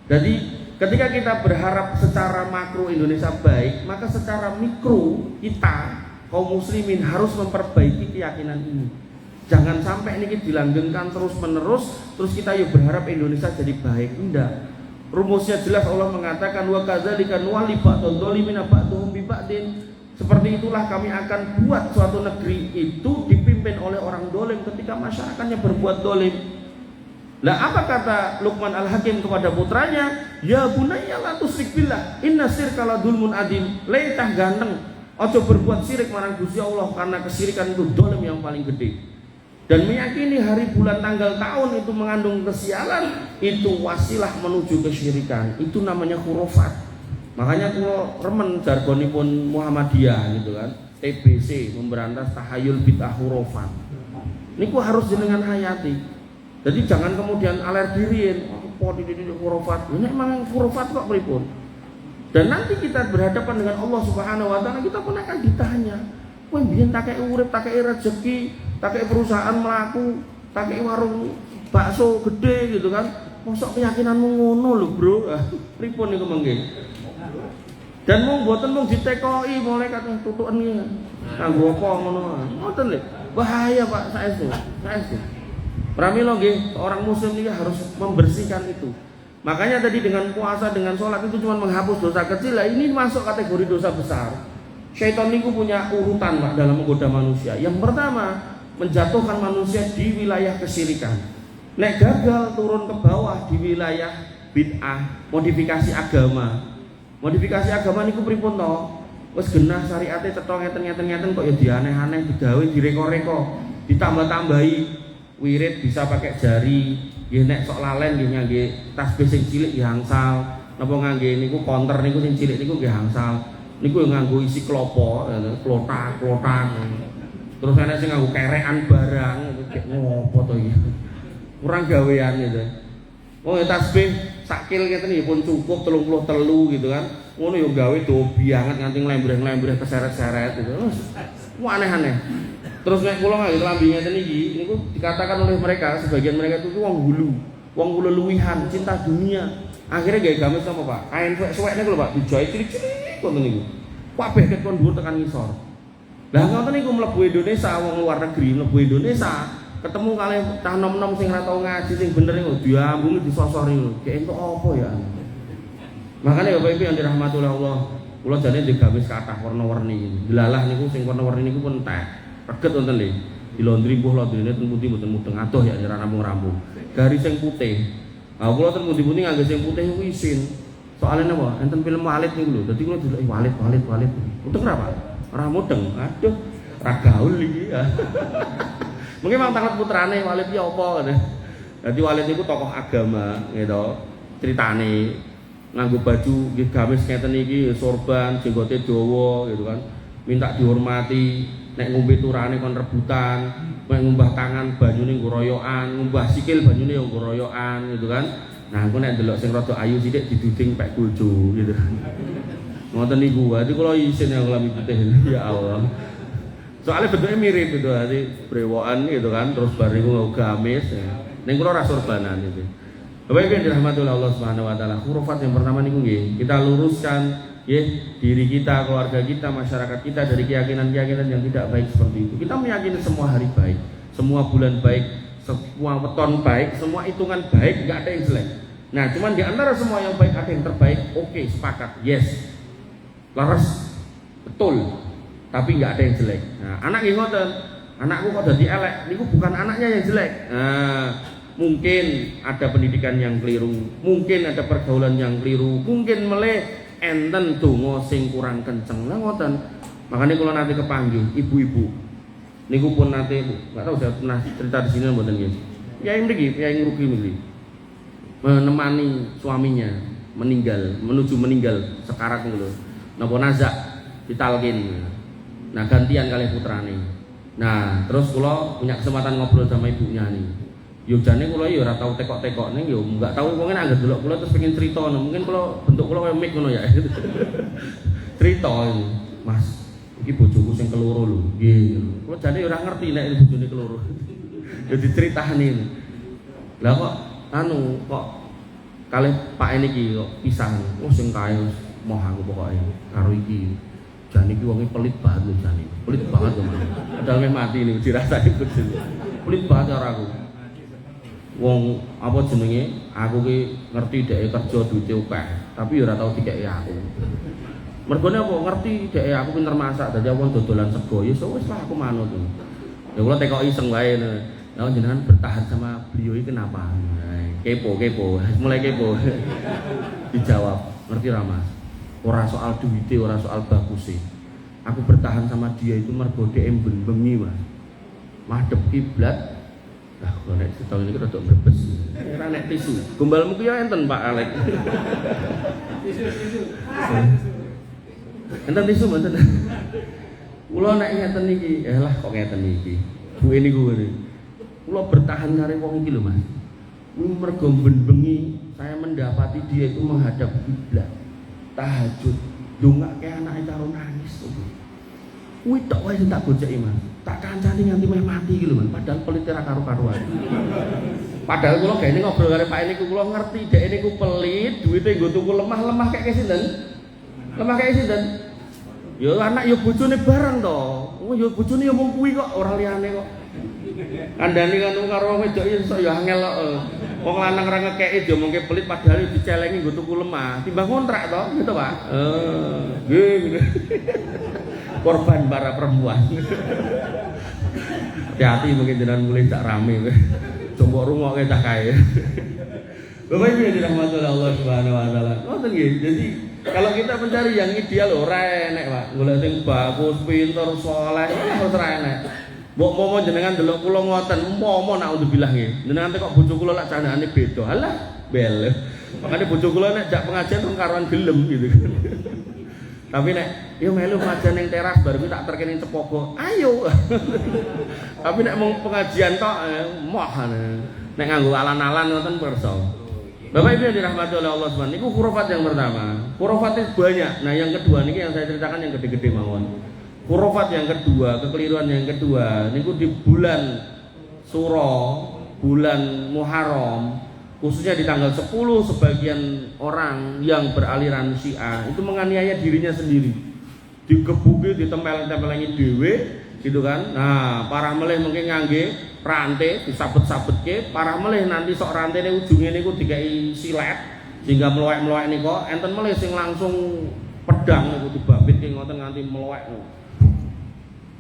Jadi ketika kita berharap secara makro Indonesia baik, maka secara mikro kita kaum muslimin harus memperbaiki keyakinan ini. Jangan sampai ini dilanggengkan terus menerus, terus kita yuk berharap Indonesia jadi baik. Enggak. Rumusnya jelas, Allah mengatakan wa kadzalika nuwalli ba'dadh-dhalimina ba'dhum bi ba'din. Seperti itulah kami akan buat suatu negeri itu dipimpin oleh orang dolim ketika masyarakatnya berbuat dolim. Lah apa kata Luqman Al-Hakim kepada putranya? Ya bunayya la tusyrik billah, inna syirka la dzulmun adim. Letah ganteng, ojo berbuat syirik marang Gusti Allah karena kesyirikan itu dolim yang paling gede. Dan meyakini hari bulan tanggal tahun itu mengandung kesialan, itu wasilah menuju kesyirikan. Itu namanya khurafat. Makanya kalau remen jargonipun Muhammadiyah gitu kan, TBC, memberantas tahayul bid'ah khurafat. Niku harus jenengan hayati. Jadi jangan kemudian alergirin, oh di khurafat. Ini memang khurafat kok pripun. Dan nanti kita berhadapan dengan Allah Subhanahu wa taala, kita pun akan ditanya, kowe mbiyen takek urip, takek rezeki, takek perusahaan melaku, takek warung bakso gede gitu kan. Mosok keyakinanmu ngono lho, Bro. Pripun niku mengke? Dan mung mboten mung ditekoki malaikat tutuken iki. Kanggo apa ngono? Ngoten lho. Bahaya, Pak, saestu. Pramila nggih, seorang muslim ini harus membersihkan itu. Makanya tadi dengan puasa, dengan sholat itu cuma menghapus dosa kecil. Lah ini masuk kategori dosa besar. Syaitan niku punya urutan, Pak, dalam menggoda manusia. Yang pertama, menjatuhkan manusia di wilayah kesyirikan. Nek gagal turun ke bawah di wilayah bid'ah, modifikasi agama. Modifikasi agama niku pripun to? Wis genah syariate cetha ngeten kok ya dianeh-aneh, digawe direko-reko, ditambah-tambahi wirid bisa pakai jari, nggih nek sok lalen nggih ngangge tasbih sing cilik nggih hangsal, napa ngangge niku counter niku sing cilik niku nggih hangsal. Niku yang nganggo isi klopo, klotak. Terus ana sing nganggo kerekan barang, kek ngopo to iki. Kurang gawean itu. Oh tasbih sakil ngeten iki pun cukup 33 gitu kan. Ngono yo gawe dobi banget nganti nglembreh-nglembreh keseret-seret gitu. Wah aneh-aneh. Terus nek kula nggih klambi ngeten iki niku dikatakan oleh mereka, sebagian mereka itu wong hulu luwihan, cinta dunia. Akhirnya gawe gamis apa, Pak? Kain suwek niku lho, Pak, dijahit cilik-cilik ngoten niku. Kabeh ket kon dhuwur tekan ngisor. Lah ngoten niku mlebu Indonesia, wong luar negeri mlebu Indonesia, ketemu kalih cah nom-nom sing ora tau ngaji sing bener niku diambungi disosori niku. Kek entuk apa ya? Makanya Bapak Ibu yang dirahmati oleh Allah, kula jane digamis kathah warna-warni. Delalah niku sing warna-warni niku pun entek. Reget wonten lho. Di laundry mbuh laundryne ten putih mboten mudeng adoh ya rampung-rampung. Garis sing putih. Ah kula ten pundi-pundi nganggo sing putih niku isin. Soalnya napa? Enten film Walid niku lho. Dadi kula delok Walid. Mudeng ora, Pak? Ora mudeng. Aduh, ra gaul iki. Mungkin mang tangan putrane Walid iki apa ngene. Dadi Walid niku tokoh agama gitu. Ceritane nganggo baju nggih gamis ngeten iki sorban, jenggote dawa gitu kan. Minta dihormati. Nek ngombe turane kon rebutan, nek ngumbah tangan banyune nggo royokan, ngumbah sikil banyune yo nggo royokan gitu kan. Nah, aku nek delok sing rada ayu sithik diduding pek bojo gitu. Ngoten niku, dadi kula isin yang klambi putih ya Allah. Soalnya bentuknya mirip gitu, dadi brewokan gitu kan, terus bar niku nggo gamis. Ning kula ora sorbanan gitu. Bapak Ibu yang dirahmati oleh Allah Subhanahu wa taala, khurafat yang pertama niku nggih, kita luruskan diri kita, keluarga kita, masyarakat kita dari keyakinan-keyakinan yang tidak baik seperti itu. Kita meyakini semua hari baik, semua bulan baik, semua weton baik, semua hitungan baik, nggak ada yang jelek. Nah, cuman di antara semua yang baik ada yang terbaik. Oke, sepakat, yes, laras, betul. Tapi nggak ada yang jelek. Nah, anak ngoten, anakku kok dadi elek, niku bukan anaknya yang jelek. Nah, mungkin ada pendidikan yang keliru, mungkin ada pergaulan yang keliru, mungkin enten donga sing kurang kenceng lah ngoten. Makanya kalau nanti kepanggil ibu-ibu niku pun nanti enggak tahu saya pernah cerita di sini mboten nggih. Yai mriki, yai ngrugi mriki. Menemani suaminya menuju meninggal sekarat niku lho. Napa nazak ditalkin. Nah, gantian kali putrane. Nah, terus kula punya kesempatan ngobrol sama ibunya nih. Yo jane kula yo ora tau tekok-tekok ning yo enggak tahu wong nek anggere delok kula terus pengen crito mungkin kula bentuk kula kaya mik ngono ya. Crito Mas, iki bojoku sing keloro lho. Nggih. Kula jane yo ora ngerti nek bojone keloro. Yo diceritani. Lah kok kok kalih Pak niki kok pisah. Oh sing kae moh aku pokoke karo iki. Jane iki wonge pelit banget lho jane. Pelit banget kok. Padahal meh mati niku dirasani bojone. Pelit banget karo aku. Wong apa jenenge aku ki ngerti dhek kerja duite akeh tapi ya ora tau dikeki aku. Mergone apa ngerti dek aku pinter masak dadi aku dodolan sego ya wis lah aku manut. Ya kula tekok iseng wae. Ya jenengan bertahan sama beliau ini kenapa? Kepo, mulai kepo. Dijawab, ngerti ra Mas? Ora soal duwite, ora soal baguse. Aku bertahan sama dia itu mergo dhek bengi Mas. Madhep kiblat. Lah kok nek setahun iki rada brebes. Ora nek tisu. Gombalmu ku ya enten Pak Alek. Enten tisu mboten. Kula nek ngeten iki, lah kok ngeten iki. Buke niku ngene. Kula bertahan karo wong iki lho Mas. Mergo bengi saya mendapati dia itu menghadap kiblat. Tahajud, ndongake anake karo nangis. Kuwi tok wae sing tak gojeki Mas. Tak kancani nganti meh mati iki lho Mas. Padahal pelit ra karo-karuan. Padahal kula gaene ngobrol karo Pak niku kula ngerti dhek niku pelit, duwite nggo tuku lemah kaya sinten? Lemah kaya sinten? Ya anak ya bojone bareng to. Oh ya bojone ya mung kuwi kok, ora liyane kok. Kandhani kan karo wong wedok iso ya angel kok. Wong lanang ra ngekeki diomongke pelit padahal dicelengi nggo tuku lemah. Timbang kontrak to, gitu Pak. Nggih. Korban para perempuan. Hati-hati mungkin jenengan mulai tak rame. Coba rungokke cah kae. Bapak Ibu yang dirahmati oleh Allah Subhanahu wa taala. Ngoten nggih. Jadi kalau kita mencari yang ideal ora enek, Pak. Golek sing bagus, pinter, saleh, ora enek. Mbok momo jenengan delok kula ngoten, momo naudzubillah nggih. Jenengan kok bojo kula lak candhaane beda. Halah, bel. Makane bojo kula nek jak pengajian kok karuan gelem gitu. Tapi nek yo melu pengajian ning teras bar kuwi tak terkene cepogo. Ayo. Tapi nek mung pengajian tok moh nek nganggo alan-alan ngoten pirsa. Bapak Ibu yang dirahmati oleh Allah Subhanahu niku hurufat yang pertama. Hurufat itu banyak. Nah, yang kedua niki yang saya ceritakan yang gede-gede mawon. Hurufat yang kedua, kekeliruan yang kedua niku di bulan Suro, bulan Muharram, khususnya di tanggal 10 sebagian orang yang beraliran Syiah itu menganiaya dirinya sendiri. Digebuki, ditempel-tempelangi dhewe gitu kan. Nah, para melih mungkin ngangge rantai disabet-sabetke, para melih nanti sok rantene ujunge niku dikai silet sehingga meluwek-meluwek niku, enten melih sing langsung pedang niku dibabitke ngoten nganti meluwek.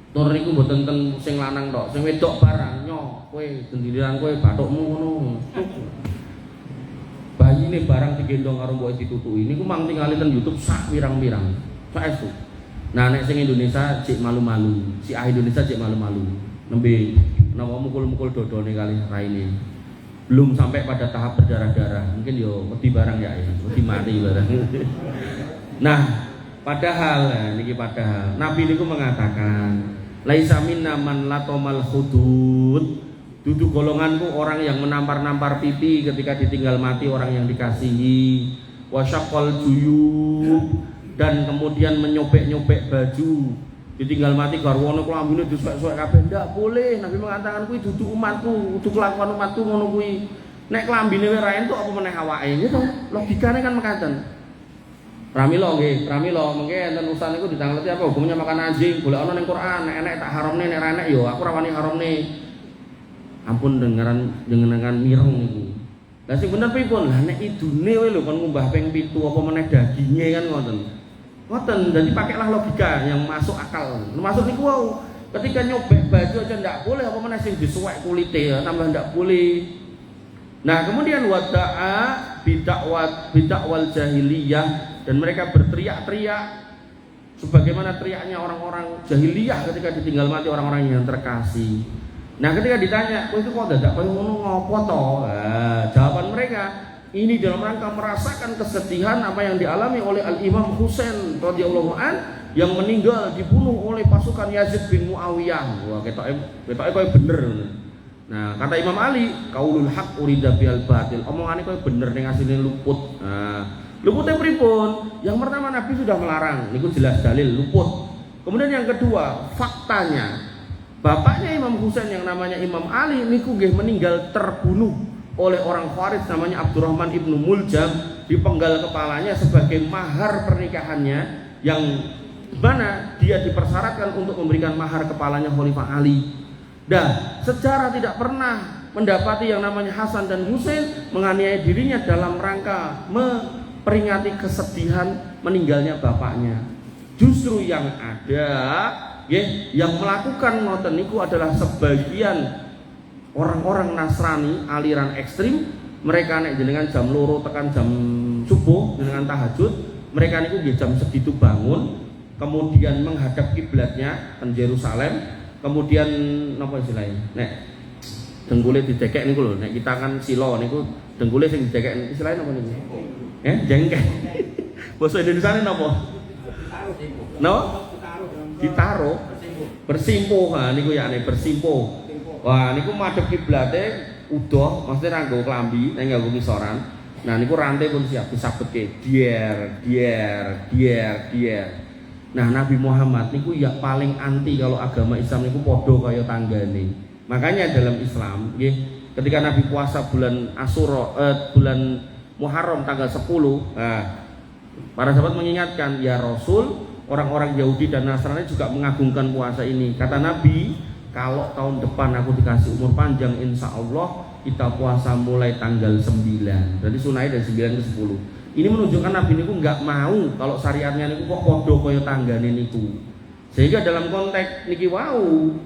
Tur niku mboten ten sing lanang tok, sing wedok barang nyoh, kowe dendiliran kowe bathukmu ngono. Bayine barang digendong karo mboke ditutuki. Niku mang tingali ten YouTube sak pirang-pirang. Saestu. Nah nek sing Indonesia cek malu-malu, si Indonesia cek malu-malu. Nembe napa mukul-mukul dodone kali raine. Belum sampai pada tahap berdarah-darah. Mungkin yo wedi barang ya, wedi mati barang. Nah, padahal niki padahal Nabi niku mengatakan laisa minna man latomal hudud. Duduk golonganku orang yang menampar-nampar pipi ketika ditinggal mati orang yang dikasihi, wasyaqal juyub, dan kemudian menyobek-nyobek baju, ditinggal mati garwane klambine disuwek-suwek kabeh ndak boleh. Nabi mengatakan kuwi dudu umatku, kudu kelakuan umatku ngono kuwi. Nek klambine wis ra entuk apa meneh awake gitu. Logikane kan mekaten. Pramila nggih, pramila mengke enten urusan niku ditangleti apa hukumnya makan anjing, golek ana ning Quran, nek enek tak haramne, nek ra enek yo aku ra wani haramne. Ampun dengaran jenengan mireng niku. Lah sing bener pripun? Lah nek idune wae lho kon ngumbah ping 7 apa meneh daginge kan ngoten. Ngoten, jadi pakailah logika yang masuk akal. Termasuk niku wau, ketika nyobek baju aja ndak boleh apa meneh sing disuwek kulite ya, tambah ndak boleh. Nah, kemudian wada'a bidakwal jahiliyah, dan mereka berteriak-teriak sebagaimana teriaknya orang-orang jahiliyah ketika ditinggal mati orang-orang yang terkasih. Nah, ketika ditanya, "Kowe itu kok dadak koyo ngono ngopo to?" Jawaban mereka, ini dalam rangka merasakan kesedihan apa yang dialami oleh Al-Imam Husain radhiyallahu an yang meninggal dibunuh oleh pasukan Yazid bin Muawiyah. Wah, ketoke koyo bener. Nah, kata Imam Ali, qaulul haq urida bil batil. Omongane koyo bener ning asline luput. Nah, luputnya pripun? Yang pertama Nabi sudah melarang, niku jelas dalil luput. Kemudian yang kedua, faktanya bapaknya Imam Husain yang namanya Imam Ali niku nggih meninggal terbunuh oleh orang Khawarij namanya Abdurrahman ibnu Muljam, dipenggal kepalanya sebagai mahar pernikahannya, yang mana dia dipersyaratkan untuk memberikan mahar kepalanya Khalifah Ali. Dan secara tidak pernah mendapati yang namanya Hasan dan Husain menganiaya dirinya dalam rangka memperingati kesedihan meninggalnya bapaknya. Justru yang ada yang melakukan ngoten niku adalah sebagian orang-orang Nasrani aliran ekstrim. Mereka nek jenengan jam loro tekan jam subuh dengan tahajud, mereka niku jam segitu bangun, kemudian menghadap kiblatnya ke Yerusalem, kemudian napa istilahnya? Nek dengkule didekek niku lho, nek kita kan silo niku dengkule sing didekek istilahnya napa niku? Jengkek. Bahasa Indonesia napa? Napa? Ditaruh. Bersimpuh. Ha niku yakne bersimpuh. Wah niku madhep kiblate udah, maksudnya nganggo klambi, nek nganggo ngisoran. Nah niku rantai pun siap disabetke, dier. Nah Nabi Muhammad niku ya paling anti kalau agama Islam niku padha kaya tanggane. Makanya dalam Islam, nggih, ketika Nabi puasa bulan Asyura, bulan Muharram tanggal 10, nah, para sahabat mengingatkan, ya Rasul, orang-orang Yahudi dan Nasrani juga mengagungkan puasa ini. Kata Nabi, kalau tahun depan aku dikasih umur panjang, insya Allah kita puasa mulai tanggal 9. Berarti sunai dari 9 ke 10. Ini menunjukkan Nabi niku nggak mau kalau syariatnya niku kok podo kaya tanggane niku. Sehingga dalam konteks niki wau,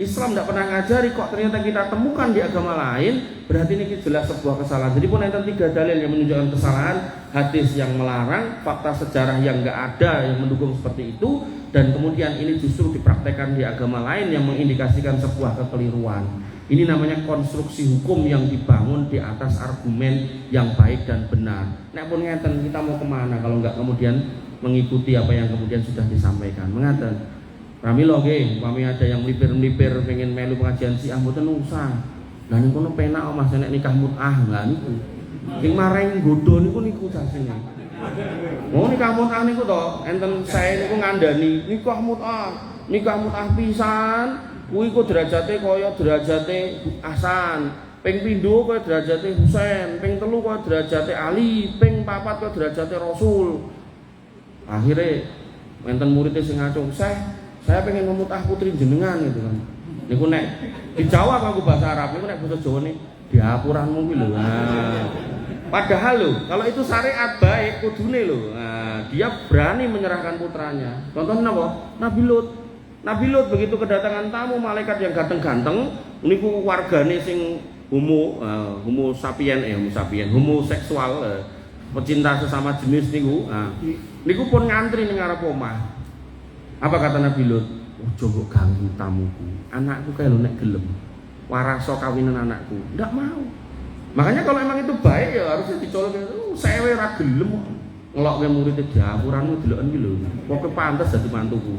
Islam tidak pernah ngajari kok ternyata kita temukan di agama lain, berarti ini jelas sebuah kesalahan. Jadi pun ada 3 dalil yang menunjukkan kesalahan, hadis yang melarang, fakta sejarah yang nggak ada yang mendukung seperti itu, dan kemudian ini justru dipraktekkan di agama lain yang mengindikasikan sebuah kekeliruan. Ini namanya konstruksi hukum yang dibangun di atas argumen yang baik dan benar. Nek pun ngeten, kita mau kemana kalau nggak kemudian mengikuti apa yang kemudian sudah disampaikan. Mengatakan Pramila nggih, upami ada yang melipir-melipir pengen melu pengajian si mboten usah. Lah niku kono penak kok Mas nek nikah mut'ah lah niku. Sing mareng godho niku jasine. Oh nikah mut'ah niku to, enten sae niku ngandani nikah mut'ah pisan, kuwi kok derajate kaya derajate Hasan, ping pindho kaya derajate Husain, ping telu kaya derajate Ali, ping papat kaya derajate Rasul. Akhire enten muridé sing ngacung, saya pengen memutah putri jenengan gitu kan. Niku nek dijawab aku bahasa Arab, niku nek basa Jawa nih diapuranmu ki lho. Nah, padahal lho, kalau itu syariat baik kudune lho. Nah, dia berani menyerahkan putranya. Contohnya apa? Nabi Lut begitu kedatangan tamu malaikat yang ganteng-ganteng, niku wargane sing homoseksual, pecinta sesama jenis niku. Nah, niku pun ngantri ning ngarep omah. Apa kata Nabi Lut? Ojo mbok ganggu tamuku. Anakku kae lho nek gelem. Waraso kawinan anakku. Ndak mau. Makanya kalau emang itu baik ya harus dicolok. Sewe ra gelem ngelokke murid diapuranmu deloken iki lho. Pokoke pantes dadi mantuku.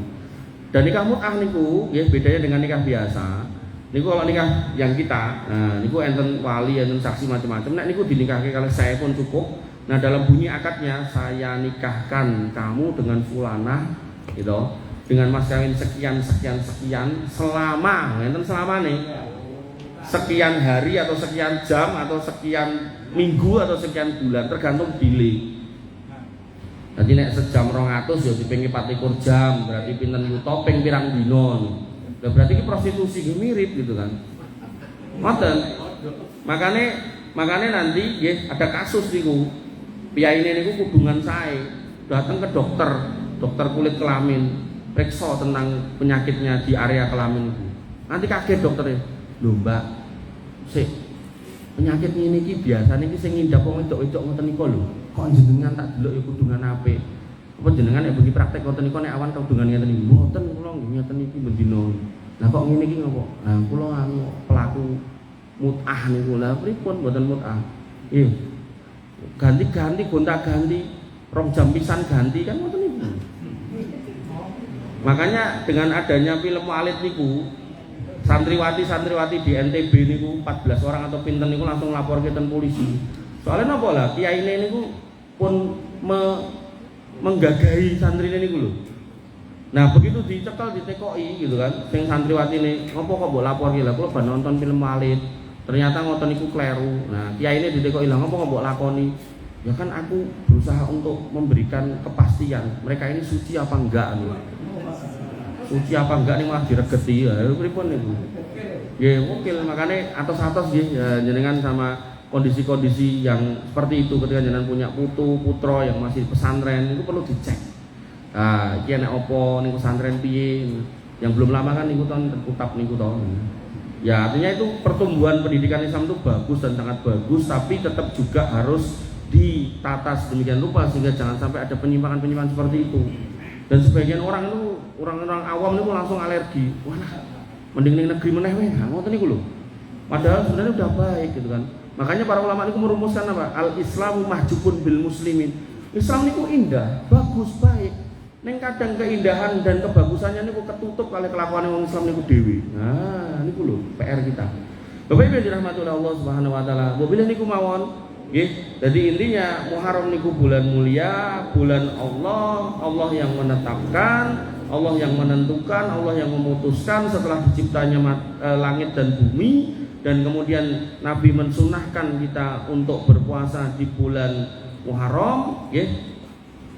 Dan nikah mut'ah niku ya bedanya dengan nikah biasa. Niku kalau nikah yang kita, nah niku enten wali, enten saksi macam-macam. Nek niku dinikahke kalau saya pun cukup. Nah dalam bunyi akadnya saya nikahkan kamu dengan fulanah gitu. Dengan mas kawin sekian selama nih sekian hari atau sekian jam atau sekian minggu atau sekian bulan tergantung delay. Jadi nek sejam 200 ya dipingi 24 jam, berarti pinten yuto ping pirang dino. Lah berarti iki prostitusi ki mirip gitu kan. Ngoten. Makane nanti nggih ada kasus niku. Piyaine niku hubungan sae datang ke dokter kulit kelamin. Periksa tentang penyakitnya di area kelamin itu. Nanti kaget dokternya, lho Mbak, penyakit ini biasa niki sing ngindap wong wedok-wedok ngoten niku lho. Kok jenengan tak delok ya kudungan apik. Apa jenengan nek bengi praktek ngoten niku nek awan kudungan ngeten niku mboten kula ngeten niki bendina. Lah kok ngene iki ngopo? Lah kula pelaku mut'ah niku. Lah pripun mboten mut'ah? Nggih. Ganti-ganti gonta-ganti 2 jam pisan ganti kan ngoten niku. Makanya dengan adanya film Walid niku, santriwati di NTB niku 14 orang atau pinten niku langsung lapor ke polisi. Soalnya napa lah kiyaine niku pun menggagahi santrine niku lho. Nah, begitu dicekel ditekoki gitu kan, sing santriwatine, "Ngopo kok mbok lapor iki lha kula ban nonton film Walid. Ternyata ngoten niku kleru." Nah, kiyaine ditekoki, "Lah ngopo kok mbok lakoni?" Ya kan aku berusaha untuk memberikan kepastian mereka ini suci apa enggak nih. Suci apa enggak nih malah diregeti ya pripun niku. Nggih, wakil makane atos-atos nggih ya, jenengan sama kondisi-kondisi yang seperti itu ketika jenengan punya putra yang masih pesantren itu perlu dicek. Ah, iki nek opo niku pesantren piye? Yang belum lama kan niku tahun utap niku tahun. Ya artinya itu pertumbuhan pendidikan Islam itu bagus dan sangat bagus, tapi tetap juga harus ditata sedemikian rupa sehingga jangan sampai ada penyimpangan-penyimpangan seperti itu. Dan sebagian orang itu, orang-orang awam itu langsung alergi. Wah, mending ning negeri meneh weh, ngoten niku lho. Padahal sebenarnya udah baik gitu kan. Makanya para ulama niku merumuskan apa? Al-Islamu mahjubun bil muslimin. Islam niku indah, bagus, baik. Neng kadang keindahan dan kebagusannya niku ketutup oleh kelakuan orang Islam niku dewi. Nah, niku lho PR kita. Bapak Ibu yang dirahmati oleh Allah Subhanahu wa taala. Mobilnya niku mawon. Nggih. Jadi intinya Muharram niku bulan mulia, bulan Allah, Allah yang menetapkan, Allah yang menentukan, Allah yang memutuskan setelah diciptanya langit dan bumi, dan kemudian Nabi mensunahkan kita untuk berpuasa di bulan Muharram, nggih.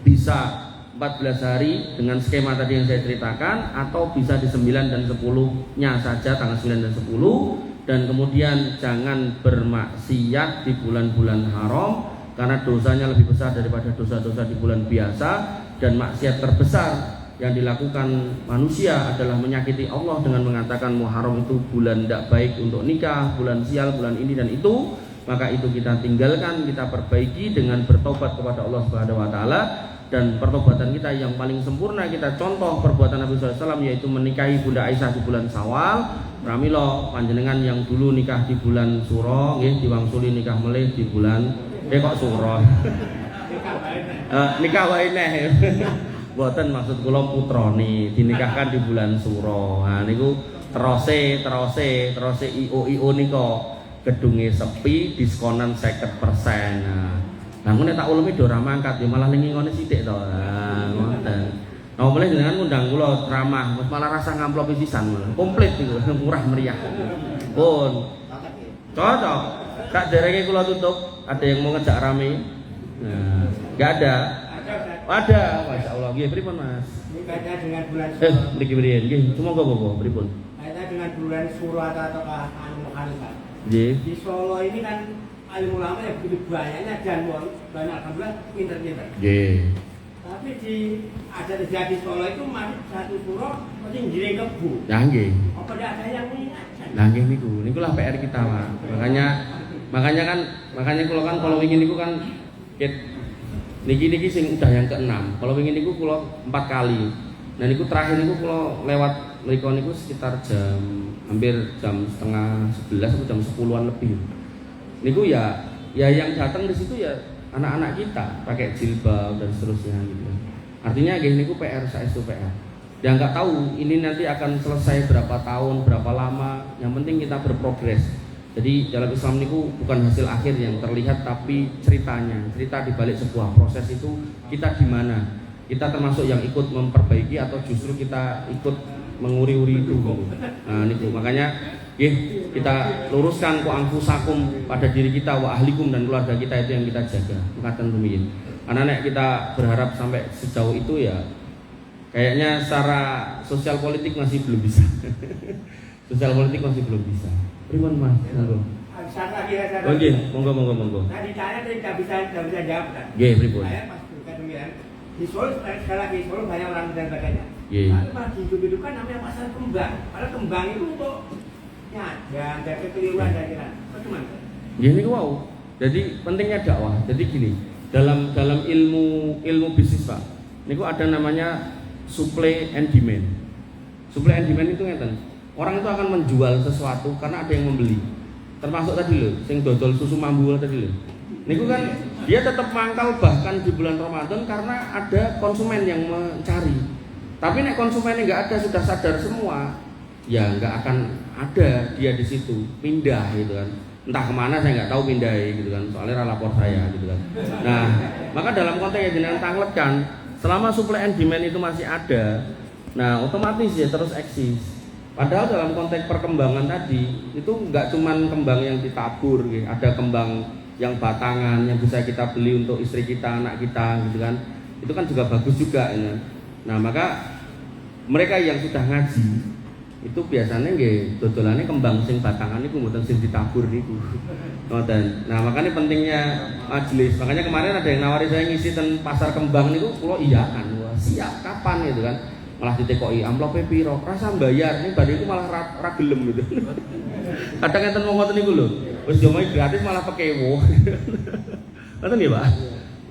Bisa 14 hari dengan skema tadi yang saya ceritakan, atau bisa di 9 dan 10-nya saja, tanggal 9 dan 10. Dan kemudian jangan bermaksiat di bulan-bulan haram karena dosanya lebih besar daripada dosa-dosa di bulan biasa. Dan maksiat terbesar yang dilakukan manusia adalah menyakiti Allah dengan mengatakan Muharram itu bulan tidak baik untuk nikah, bulan sial, bulan ini dan itu. Maka itu kita tinggalkan, kita perbaiki dengan bertobat kepada Allah Subhanahu wa taala. Dan pertobatan kita yang paling sempurna, kita contoh perbuatan Nabi SAW, yaitu menikahi Bunda Aisyah di bulan Syawal. Pramila panjenengan yang dulu nikah di bulan Suro, nggih diwangsuli nikah melih di bulan kok Suro. Nikah wae neh. Mboten maksud kula putrane dinikahkan di bulan Suro. Nah niku terose IO nika gedunge sepi, diskonan 50%. Nah, ngene tak ulumi do ra mangkat ya malah ning ngene sithik to. Nah, ngoten. Nah, mulai jenengan ngundang kula ceramah, malah rasa ngamplopi pisan. Komplit iku, murah meriah. Pun. Cocok. Tak derenge kula tutup, ada yang mau ngejak rame. Nah, enggak ada. Ada, masyaallah. Nggih, pripun Mas? Ini kaitannya dengan bulan mriki mriyen nggih, cuma apa pripun? Kaitannya dengan bulan Suro atau Muharram. Nggih. Di Solo ini kan alim ulama yang begitu banyaknya dan banyak alhamdulillah pinter-pinter. Nggih. Tapi ada di Solo itu masih satu suro mesti ngiring kebu. Ya nggih. Apa tidak ada yang mengingatkan? Nah nggih niku lah PR kita Pak. Makanya kalau ingin niku kan niki sing udah yang ke-6. Kalau ingin niku kula 4 kali. Nah niku terakhir niku kula lewat mriko niku sekitar hampir jam setengah 11 atau jam 10-an lebih. Niku ya yang datang di situ ya anak-anak kita pakai jilbab dan seterusnya gitu. Artinya gini, niku PR saestu PR. Ya nggak tahu ini nanti akan selesai berapa tahun, berapa lama. Yang penting kita berprogres. Jadi dalam Islam niku bukan hasil akhir yang terlihat, tapi cerita di balik sebuah proses itu kita di mana. Kita termasuk yang ikut memperbaiki atau justru kita ikut menguri-uri itu. Nah niku makanya kita luruskan ku anfusakum pada diri kita, wa ahlikum dan keluarga kita, itu yang kita jaga. Mekaten rumiyin. Karena nek kita berharap sampai sejauh itu ya kayaknya secara sosial politik masih belum bisa. Sosial politik masih belum bisa. Pripun Mas? Monggo. Oh nggih, monggo. Nah ditanya tadi tidak bisa jawab kan? Nggih, pripun? Saya pas buka demikian. Di Solo sekali lagi Solo banyak orang dan sebagainya. Nggih. Tapi malah hidup-hidupkan namanya pasar kembang. Padahal kembang itu untuk dan dari kekeliruan dan kira. Bagaimana? Gini wow. Jadi pentingnya dakwah. Jadi gini, dalam ilmu bisnis Pak, niku ada namanya supply and demand. Supply and demand itu ngeten. Orang itu akan menjual sesuatu karena ada yang membeli. Termasuk tadi loh, sing dodol susu mambu tadi loh. Niku kan dia tetap mangkal bahkan di bulan Ramadan karena ada konsumen yang mencari. Tapi nek konsumennya nggak ada, sudah sadar semua, ya nggak akan ada dia di situ, pindah gitu kan. Entah kemana saya nggak tahu pindah gitu kan, soalnya lapor saya gitu kan. Nah maka dalam konteks yang jenengan tangletkan, selama supply and demand itu masih ada, nah otomatis ya terus eksis. Padahal dalam konteks perkembangan tadi itu nggak cuman kembang yang ditabur gitu. Ada kembang yang batangan yang bisa kita beli untuk istri kita, anak kita gitu kan, itu kan juga bagus juga ya. Nah maka mereka yang sudah ngaji itu biasanya nggih dodolannya kembang sing batangan niku mboten sing ditabur niku. Ngoten. Nah, makanya pentingnya majelis. Makanya kemarin ada yang nawari saya ngisi ten pasar kembang niku kula iyakan. Wes. siap kapan gitu kan. Malah ditekoki amplope piro, rasa bayar ning badhe iku malah ra gelem gitu. Kadang enten wong ngoten niku lho. Wis diomongi gratis malah pekewo. Ngoten nggih, Pak?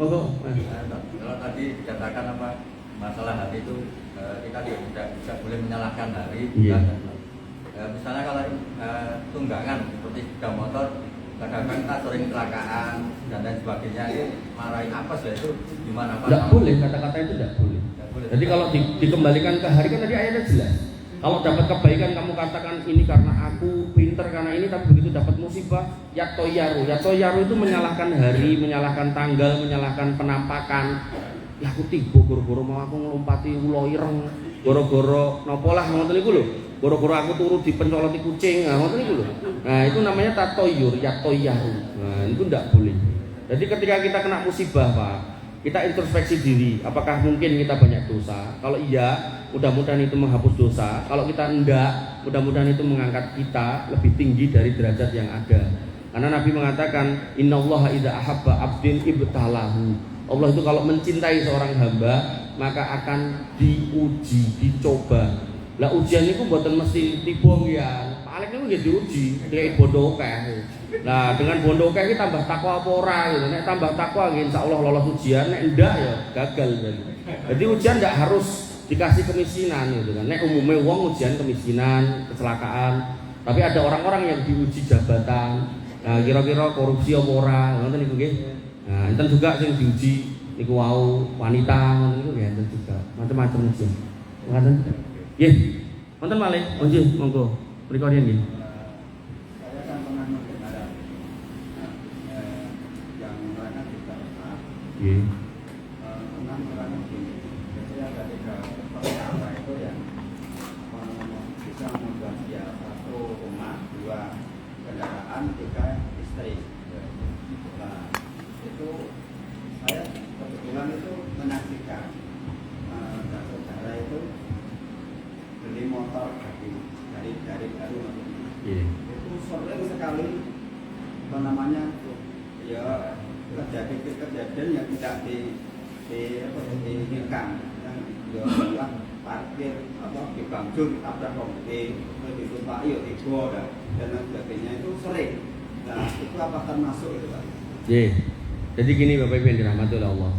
Monggo. Kalau tadi dikatakan apa masalah hati itu kita tidak boleh menyalahkan hari. Iya. Misalnya kalau tunggangan seperti sepeda motor, kadang-kadang kita sering kecelakaan dan lain sebagainya, marahin apes ya itu gimana Pak? Tidak boleh, kata-kata itu tidak boleh. Jadi kalau dikembalikan ke hari kan tadi ayatnya jelas. Kalau dapat kebaikan kamu katakan ini karena aku pinter karena ini, tapi begitu dapat musibah ya toyaru itu menyalahkan hari, menyalahkan tanggal, menyalahkan penampakan. Ya aku tiba goro-goro mau aku ngelompati ulo ireng, goro-goro nopo lah ngoten niku lho. Goro-goro aku turu dipencoloti kucing, ngoten niku lho. Nah, itu namanya tatoyur, ya toyaru. Nah, itu tidak boleh. Jadi ketika kita kena musibah, Pak, kita introspeksi diri, apakah mungkin kita banyak dosa? Kalau iya, mudah-mudahan itu menghapus dosa. Kalau kita enggak, mudah-mudahan itu mengangkat kita lebih tinggi dari derajat yang ada. Karena Nabi mengatakan, innallaha idza ahabba abdin ibtalahu. Allah itu kalau mencintai seorang hamba, maka akan diuji, dicoba. Lah ujian itu mboten mesti tiba ya. Paling itu nggih diuji, dhek bondo akeh. Nah, dengan bondo akeh iki tambah takwa apa ora gitu. Nek tambah takwa nggih insyaallah lolos ujian, nek ndak ya gagal berarti. Jadi ujian enggak harus dikasih kemiskinan gitu kan. Nek umumnya wong ujian kemiskinan, kecelakaan, tapi ada orang-orang yang diuji jabatan. Nah, kira-kira korupsi apa ora, ngoten niku nggih. Nah, enten juga sing diuji niku wau wanita ngoten niku nggih enten juga. Macam-macam ujian. Ngoten. Nggih. Wonten malih. Oh nggih, monggo. Mriku riyen nggih. Saya kan pernah mendengar yang mereka tidak pernah. Nggih. Pernah mereka begini. Biasanya ada 3 perkara itu yang bisa membuat dia 1 rumah, 2 kendaraan, 3 istri. Nah, itu saya kebetulan itu menyaksikan saudara itu beli motor dari baru. Itu sering sekali apa namanya ya kejadian yang tidak diinginkan, yang dia parkir apa di bangsul ditabrak kompi, ditumpaki ya tiba dan lain sebagainya itu sering. Nah, itu apakah masuk itu Pak? Jadi gini Bapak Ibu yang dirahmati oleh Allah.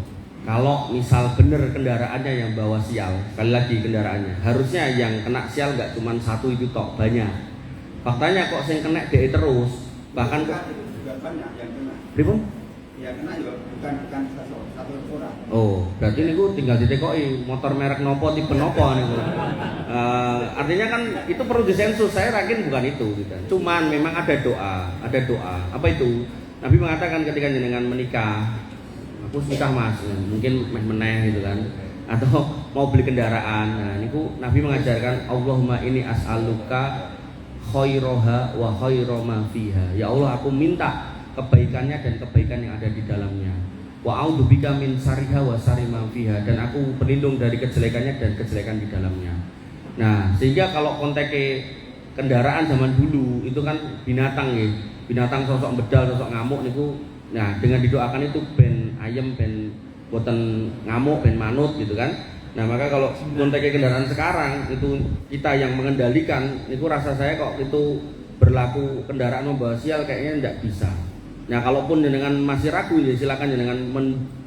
Kalau misal benar kendaraannya yang bawa sial, sekali lagi kendaraannya, harusnya yang kena sial nggak cuma 1 itu tok, banyak. Faktanya kok sing kena DE terus, bahkan itu juga banyak yang kena. Pripun? Yang kena juga bukan satu orang. Oh, berarti niku tinggal ditekoki motor merek nopo tipe nopo niku. Artinya kan itu perlu disensus. Saya yakin bukan itu gitu. Cuman memang ada doa. Apa itu? Nabi mengatakan ketika jenengan menikah, aku nikah Mas, mungkin meneh gitu kan. Atau mau beli kendaraan. Nah, niku Nabi mengajarkan Allahumma inni as'aluka khairaha wa khaira ma fiha. Ya Allah, aku minta kebaikannya dan kebaikan yang ada di dalamnya. Wa a'udzubika min syarriha wa syarri ma fiha, dan aku berlindung dari kejelekannya dan kejelekan di dalamnya. Nah, sehingga kalau konteksnya kendaraan zaman dulu itu kan binatang ya. Binatang sosok bedal, sosok ngamuk niku. Nah, dengan didoakan itu ben ayem, ben boten ngamuk, ben manut gitu kan. Nah, maka kalau konteksnya kendaraan sekarang itu kita yang mengendalikan, niku rasa saya kok itu berlaku kendaraan membawa sial kayaknya tidak bisa. Nah, kalaupun jenengan masih ragu ya silakan jenengan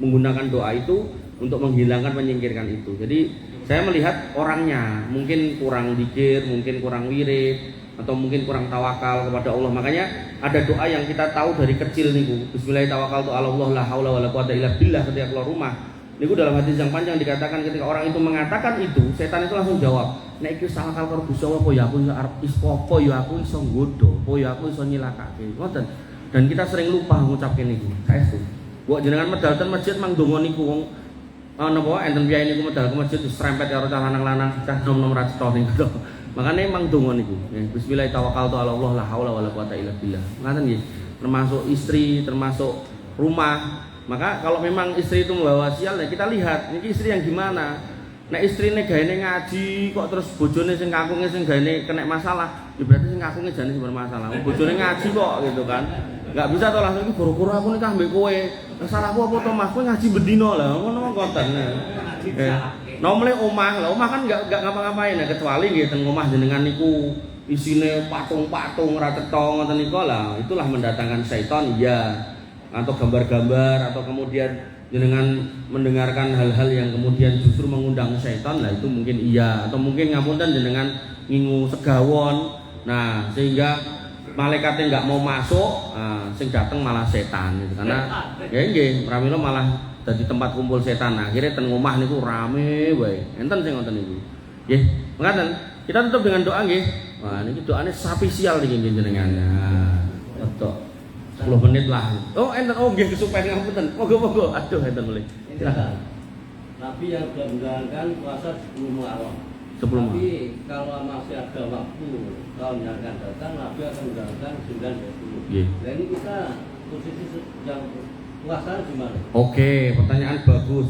menggunakan doa itu untuk menghilangkan, menyingkirkan itu. Jadi saya melihat orangnya mungkin kurang dzikir, mungkin kurang wirid, atau mungkin kurang tawakal kepada Allah. Makanya ada doa yang kita tahu dari kecil niku. Bismillahirrahmanirrahim. La haula wala quwata illa billah ketika keluar rumah. Niku dalam hadis yang panjang dikatakan ketika orang itu mengatakan itu, setan itu langsung jawab, nek iki tawakal karo Gusti Allah apa ya aku iso arep apa ya aku iso nggodho, apa ya aku iso nyilakake. Ngoten. Dan kita sering lupa ngucapke niku. Saestu. Mbok jenengan medal ten masjid mang donga niku wong napa enten piyai niku medal ke masjid diserempet karo cah lanang-lanang cah nom-nom ra cetha niku. Makanya emang donga niku. Bismillahirrahmanirrahim. La haula wala quwata illa billah. Ngaten nggih. Termasuk istri, termasuk rumah. Maka kalau memang istri itu membawa sial, ya kita lihat niki istri yang gimana. Nek istrine gaene ngaji kok terus bojone sing kakunge sing gaene kena masalah, ya berarti sing kakunge jane sing bermasalah. Bojone ngaji kok gitu kan. Enggak bisa to langsung iki goro-goro aku nikah mbek kowe. Salahku apa to Mas? Kowe ngaji bendino lah, ngono mong konten. Nomle omah, lah omah kan enggak ngapa-ngapain ya kecuali nggih teng omah jenengan niku isine patung-patung ora cetha ngoten niku lah, itulah mendatangkan syaitan ya. Atau gambar-gambar atau kemudian jenengan mendengarkan hal-hal yang kemudian justru mengundang syaitan lah, itu mungkin iya. Atau mungkin ngapunten jenengan ngingu segawon. Nah, sehingga malaikatnya enggak mau masuk, sing dateng malah setan gitu. Karena ya nggih, pramila malah dadi tempat kumpul setan. Nah, akhirnya ten omah niku rame wae. Enten sing ngoten niku. Nggih, mekaten. Kita tutup dengan doa nggih. Wah, niki doane spesial niki jenengan. Nah, betul. 10 menit lah. Oh, enten nggih kesupen ngapunten. Monggo-monggo. Aduh, enten mulai. Silakan. Nabi yang sudah menjalankan puasa 10 Muharram. Sebelum Tapi kalau masih ada waktu tahun yang akan datang, Nabi akan menjalankan 9 Nggih. Nah ini kita posisi yang puasa gimana? Oke, pertanyaan bagus.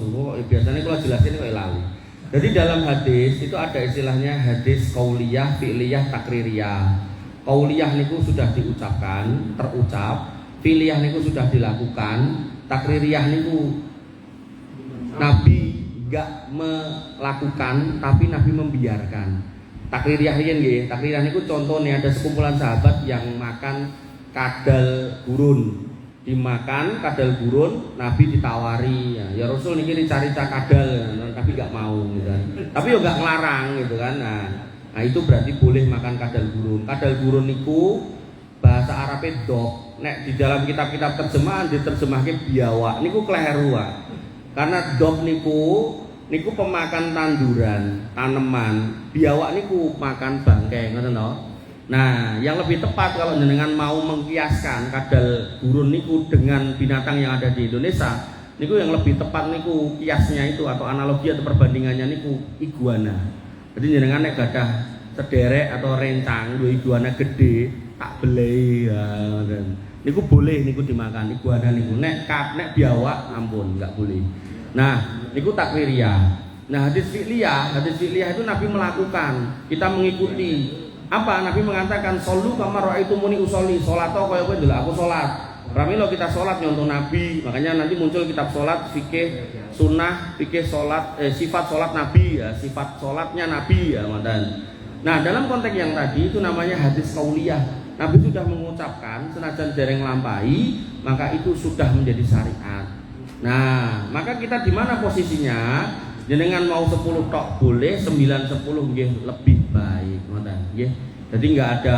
Biasanya kalau jelasin kok lali. Jadi dalam hadis itu ada istilahnya hadis qauliyah, fi'liyah, takririyah. Qauliyah niku sudah diucapkan, terucap. Fi'liyah niku sudah dilakukan. Takririyah niku Nabi enggak melakukan, tapi Nabi membiarkan. Takririyah nggih, takririyah niku contohnya ada sekumpulan sahabat yang makan kadal gurun. Dimakan kadal gurun, Nabi ditawari ya Rasul niki dicari kadal, tapi nggak mau gitu kan. Tapi yo nggak ngelarang gitu kan. Nah itu berarti boleh makan kadal gurun. Kadal gurun niku bahasa Arabnya dok. Nek di dalam kitab-kitab terjemahan diterjemahke biawak niku kleru. Karena dok niku pemakan tanduran, tanaman. Biawak niku makan bangkai, ngoten to. Nah, yang lebih tepat kalau jenengan mau mengkiaskan kadal gurun niku dengan binatang yang ada di Indonesia, niku yang lebih tepat niku kiasnya itu atau analogi atau perbandingannya niku iguana. Jadi jenengan nek gadah sederek atau rencang duwe iguana gede, tak beli ya. Niku boleh niku dimakan iguana niku. Nek biawak ampun enggak boleh. Nah, niku takririyah. Nah, hadis fi'liyah itu Nabi melakukan, kita mengikuti. Apa Nabi mengatakan solu kama raaitumuni usolli, salat kaya kowe ndelok aku salat. Pramila kita salat nyontoh Nabi. Makanya nanti muncul kitab salat fikih sunnah, fikih salat sifat salat Nabi ya, sifat salatnya Nabi ya, ngoten. Nah, dalam konteks yang tadi itu namanya hadis qauliyah. Nabi sudah mengucapkan senajan dereng lampahi, maka itu sudah menjadi syariat. Nah, maka kita di mana posisinya? Jenengan mau 10 tok boleh, 9-10 nggih lebih baik, ngoten nggih. Jadi enggak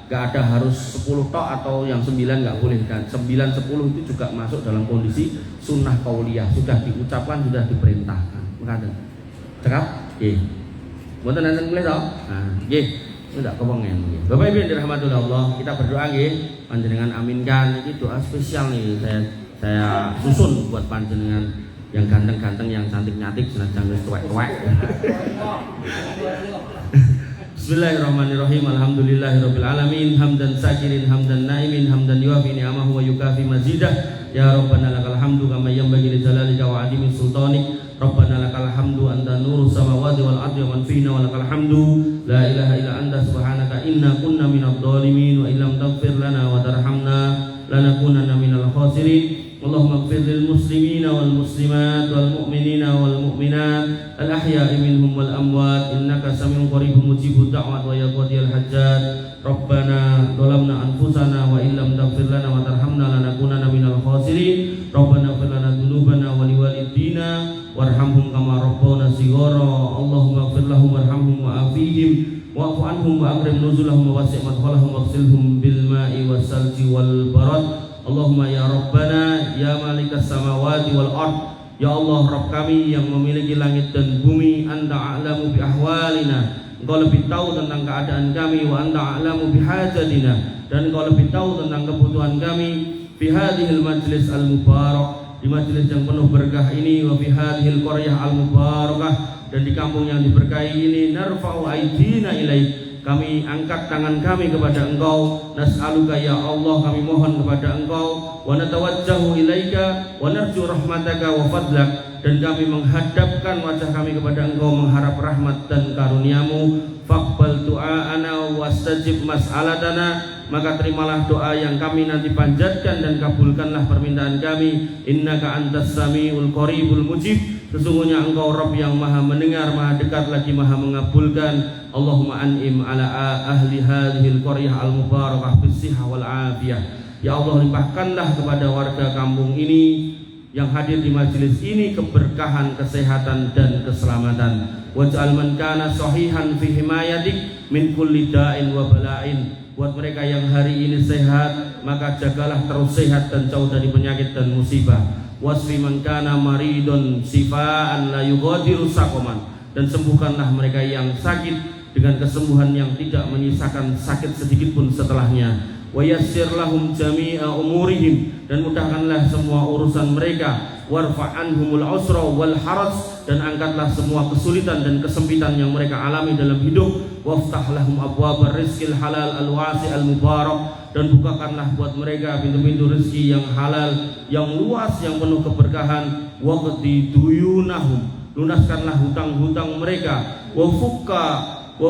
ada harus 10 tok atau yang 9 enggak boleh, dan 9-10 itu juga masuk dalam kondisi sunnah qauliyah, sudah diucapkan, sudah diperintahkan. Ngoten. Cekap? Nggih. Mboten enten boleh to? Nah, nggih. Ndak kepengen nggih. Bapak Ibu yang dirahmati Allah, kita berdoa nggih, panjenengan aminkan iki doa spesial nih saya susun buat panjenengan yang ganteng-ganteng, yang cantik-cantik, senajan wis tuwek-tuwek. Bismillahirrahmanirrahim. Alhamdulillahirabbil alamin, hamdan syakirin, hamdan naimin, hamdan yuafi ni'amahu wa yukafi mazidah. Ya Rabbana lakal hamdu kama yanbaghi li jalalika wa 'azimi sultanik. Rabbana lakal hamdu anta nurus samawati wal ardi wa man fina wa lakal hamdu la ilaha illa anta subhanaka inna kunna minadh dhalimin wa illam taghfir lana wa tarhamna lanakunanna minal khasirin. Allahumma ighfir lil muslimina wal muslimat wal mu'minina wal mu'minat al ahya'i minhum wal amwat innaka samiun qaribun mujibud da'wat wa ya qadiyal hajat. Rabbana zalamna anfusana wa illam taghfir lana wa tarhamna lanakunanna minal khasirin. Rabbana ighfir lana dzunubana wa liwalidina warhamhum kama rabbawna shighara. Allahumma ighfir lahum warhamhum wa'afihim wa'fu anhum wa akrim nuzulahum wa wasi' madkhalahum waghsilhum bil ma'i was salji wal barad. Allahumma ya Rabbana ya malikas samawati wal ard. Ya Allah, Rabb kami yang memiliki langit dan bumi, Anta a'lamu bi ahwalina, Engkau lebih tahu tentang keadaan kami. Wa Anta a'lamu bi hajatina, dan Engkau lebih tahu tentang kebutuhan kami. Fi hadhil majlis al mubarak, di majlis yang penuh berkah ini. Wa fi hadhil qaryah al mubarakah, dan di kampung yang diberkahi ini. Narfa'u aydina ilaik, kami angkat tangan kami kepada Engkau. Nas'aluka ya Allah, kami mohon kepada Engkau. Wa natawajjahu ilaika wa narju rahmataka wa fadlak, dan kami menghadapkan wajah kami kepada Engkau mengharap rahmat dan karuniamu. Faqbal du'aana wastajib mas'alatana, maka terimalah doa yang kami nanti panjatkan dan kabulkanlah permintaan kami. Innaka antas samiul qaribul mujib. Sesungguhnya Engkau Rabb yang maha mendengar, maha dekat lagi maha mengabulkan. Allahumma an'im ala ahli hadhil qaryah al-mubarakah bis-sihah wal afiyah. Ya Allah, limpahkanlah kepada warga kampung ini yang hadir di majelis ini keberkahan, kesehatan dan keselamatan. Waj'al man kana sahihan fi himayatik min kulli da'in wa bala'in. Buat mereka yang hari ini sehat, maka jagalah terus sehat dan jauh dari penyakit dan musibah. Wasfi man kana maridun sifaan la yughadiru saqaman. Dan sembuhkanlah mereka yang sakit dengan kesembuhan yang tidak menyisakan sakit sedikit pun setelahnya. Wa yassir lahum jami'a umurihim, dan mudahkanlah semua urusan mereka. Warfa' anhumul usra wal haraj, dan angkatlah semua kesulitan dan kesempitan yang mereka alami dalam hidup. Waftah lahum abwabar rizqil halal al-wasi' al-mubarak, dan bukakanlah buat mereka pintu-pintu rezeki yang halal, yang luas, yang penuh keberkahan. Waqdi duyunahum, lunaskanlah hutang-hutang mereka. Wa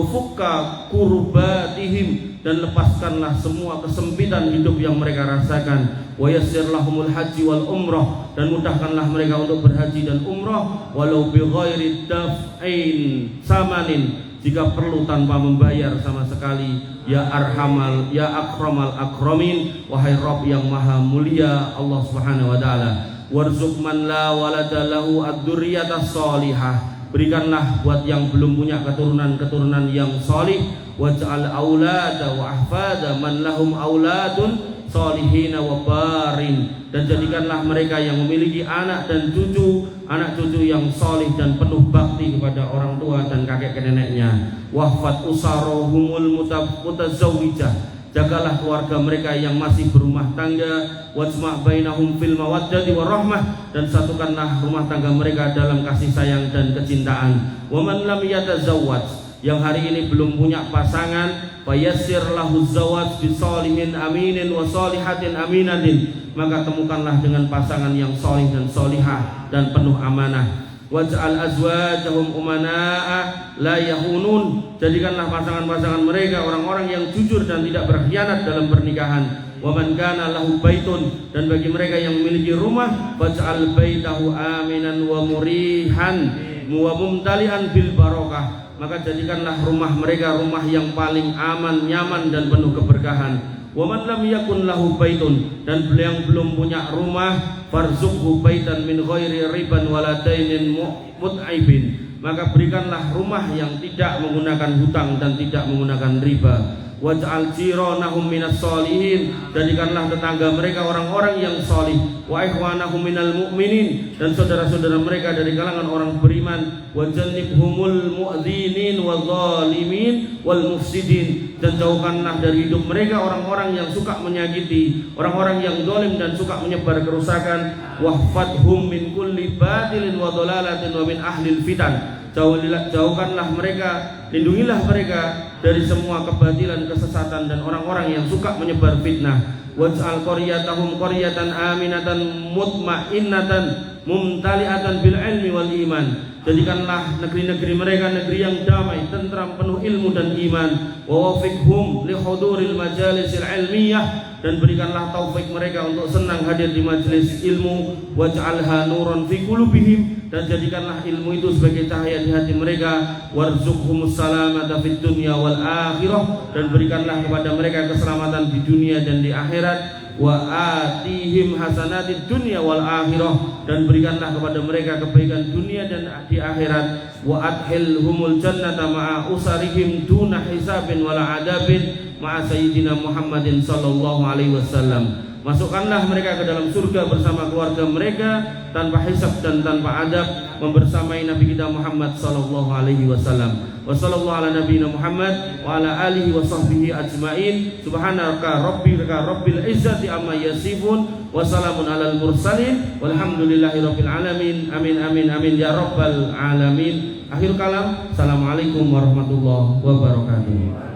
fukka kurbatihim, dan lepaskanlah semua kesempitan hidup yang mereka rasakan. Wa yassir lahumul haji wal umrah, dan mudahkanlah mereka untuk berhaji dan umrah, walau bi ghairi daf'in samanin, jika perlu tanpa membayar sama sekali. Ya arhamal, ya akramal akramin, wahai Rabb yang maha mulia Allah Subhanahu wa taala. Warzuq man la walada lahu ad-durriyatas shalihah, berikanlah buat yang belum punya keturunan-keturunan yang salih. Waj'al aulada wa ahfada man lahum auladun salihina wa barin, dan jadikanlah mereka yang memiliki anak dan cucu, anak cucu yang salih dan penuh bakti kepada orang tua dan kakek neneknya. Wahfat usarohumul mutazawwijah, jagalah keluarga mereka yang masih berumah tangga. Wajma' bainahum fil mawaddati warahmah, dan satukanlah rumah tangga mereka dalam kasih sayang dan kecintaan. Wa man lam yatazawwaj, yang hari ini belum punya pasangan, fayassir lahu zawaj bisolihin aminin wa solihatin aminatin, maka temukanlah dengan pasangan yang solih dan solihah dan penuh amanah. Waj'al azwajahum umana'a la yahunun, jadikanlah pasangan-pasangan mereka orang-orang yang jujur dan tidak berkhianat dalam pernikahan. Wa man kana lahu baitun, dan bagi mereka yang memiliki rumah, waj'al baitahu aminan wa murihan wa mumtali'an bil barakah, maka jadikanlah rumah mereka rumah yang paling aman, nyaman dan penuh keberkahan. Wa man lam yakun lahu baitun, dan yang belum punya rumah, farzuqhu baitan min ghairi riban wala dainin mut'aibin, maka berikanlah rumah yang tidak menggunakan hutang dan tidak menggunakan riba. Waj'al jiranahum minas solihin, jadikanlah tetangga mereka orang-orang yang solih. Wa ikhwanahum minal mu'minin, dan saudara-saudara mereka dari kalangan orang beriman. Wajannibhumul mu'dzinin wal zalimin wal mufsidin, dan jauhkanlah dari hidup mereka orang-orang yang suka menyakiti, orang-orang yang zalim dan suka menyebar kerusakan. Wahfadhum min kulli batilin wa dhalalatin wa min ahlil fitan, jauhkanlah mereka, lindungilah mereka dari semua kebatilan, kesesatan dan orang-orang yang suka menyebar fitnah. Waj'al qaryatahum qaryatan aminatan mutmainnatan mumtali'atan bil ilmi wal iman, jadikanlah negeri-negeri mereka negeri yang damai, tentram, penuh ilmu dan iman. Wa wafiqhum li huduril majalisil ilmiyah, dan berikanlah taufik mereka untuk senang hadir di majelis ilmu. Waj'alha nuran fi qulubihim, dan jadikanlah ilmu itu sebagai cahaya di hati mereka. Warzuqhumus salamata fid dunya wal akhirah, dan berikanlah kepada mereka keselamatan di dunia dan di akhirat. Wa atihim hasanatid dunya wal akhirah, dan berikanlah kepada mereka kebaikan dunia dan di akhirat. Wa adkhilhumul jannata ma'a usarihim duna hisabin wala adabin ma'a sayyidina Muhammadin sallallahu alaihi wasallam. Masukkanlah mereka ke dalam surga bersama keluarga mereka tanpa hisab dan tanpa adab, membersamai Nabi kita Muhammad sallallahu alaihi wasallam. Wa sallallahu ala nabiyina Muhammad wa ala alihi wa sahbihi ajmain. Subhanaka rabbil izzati amma yasifun, wa salamun alal mursalin, walhamdulillahi rabbil alamin. Amin amin amin ya rabbal alamin. Akhir kalam. Assalamualaikum warahmatullahi wabarakatuh.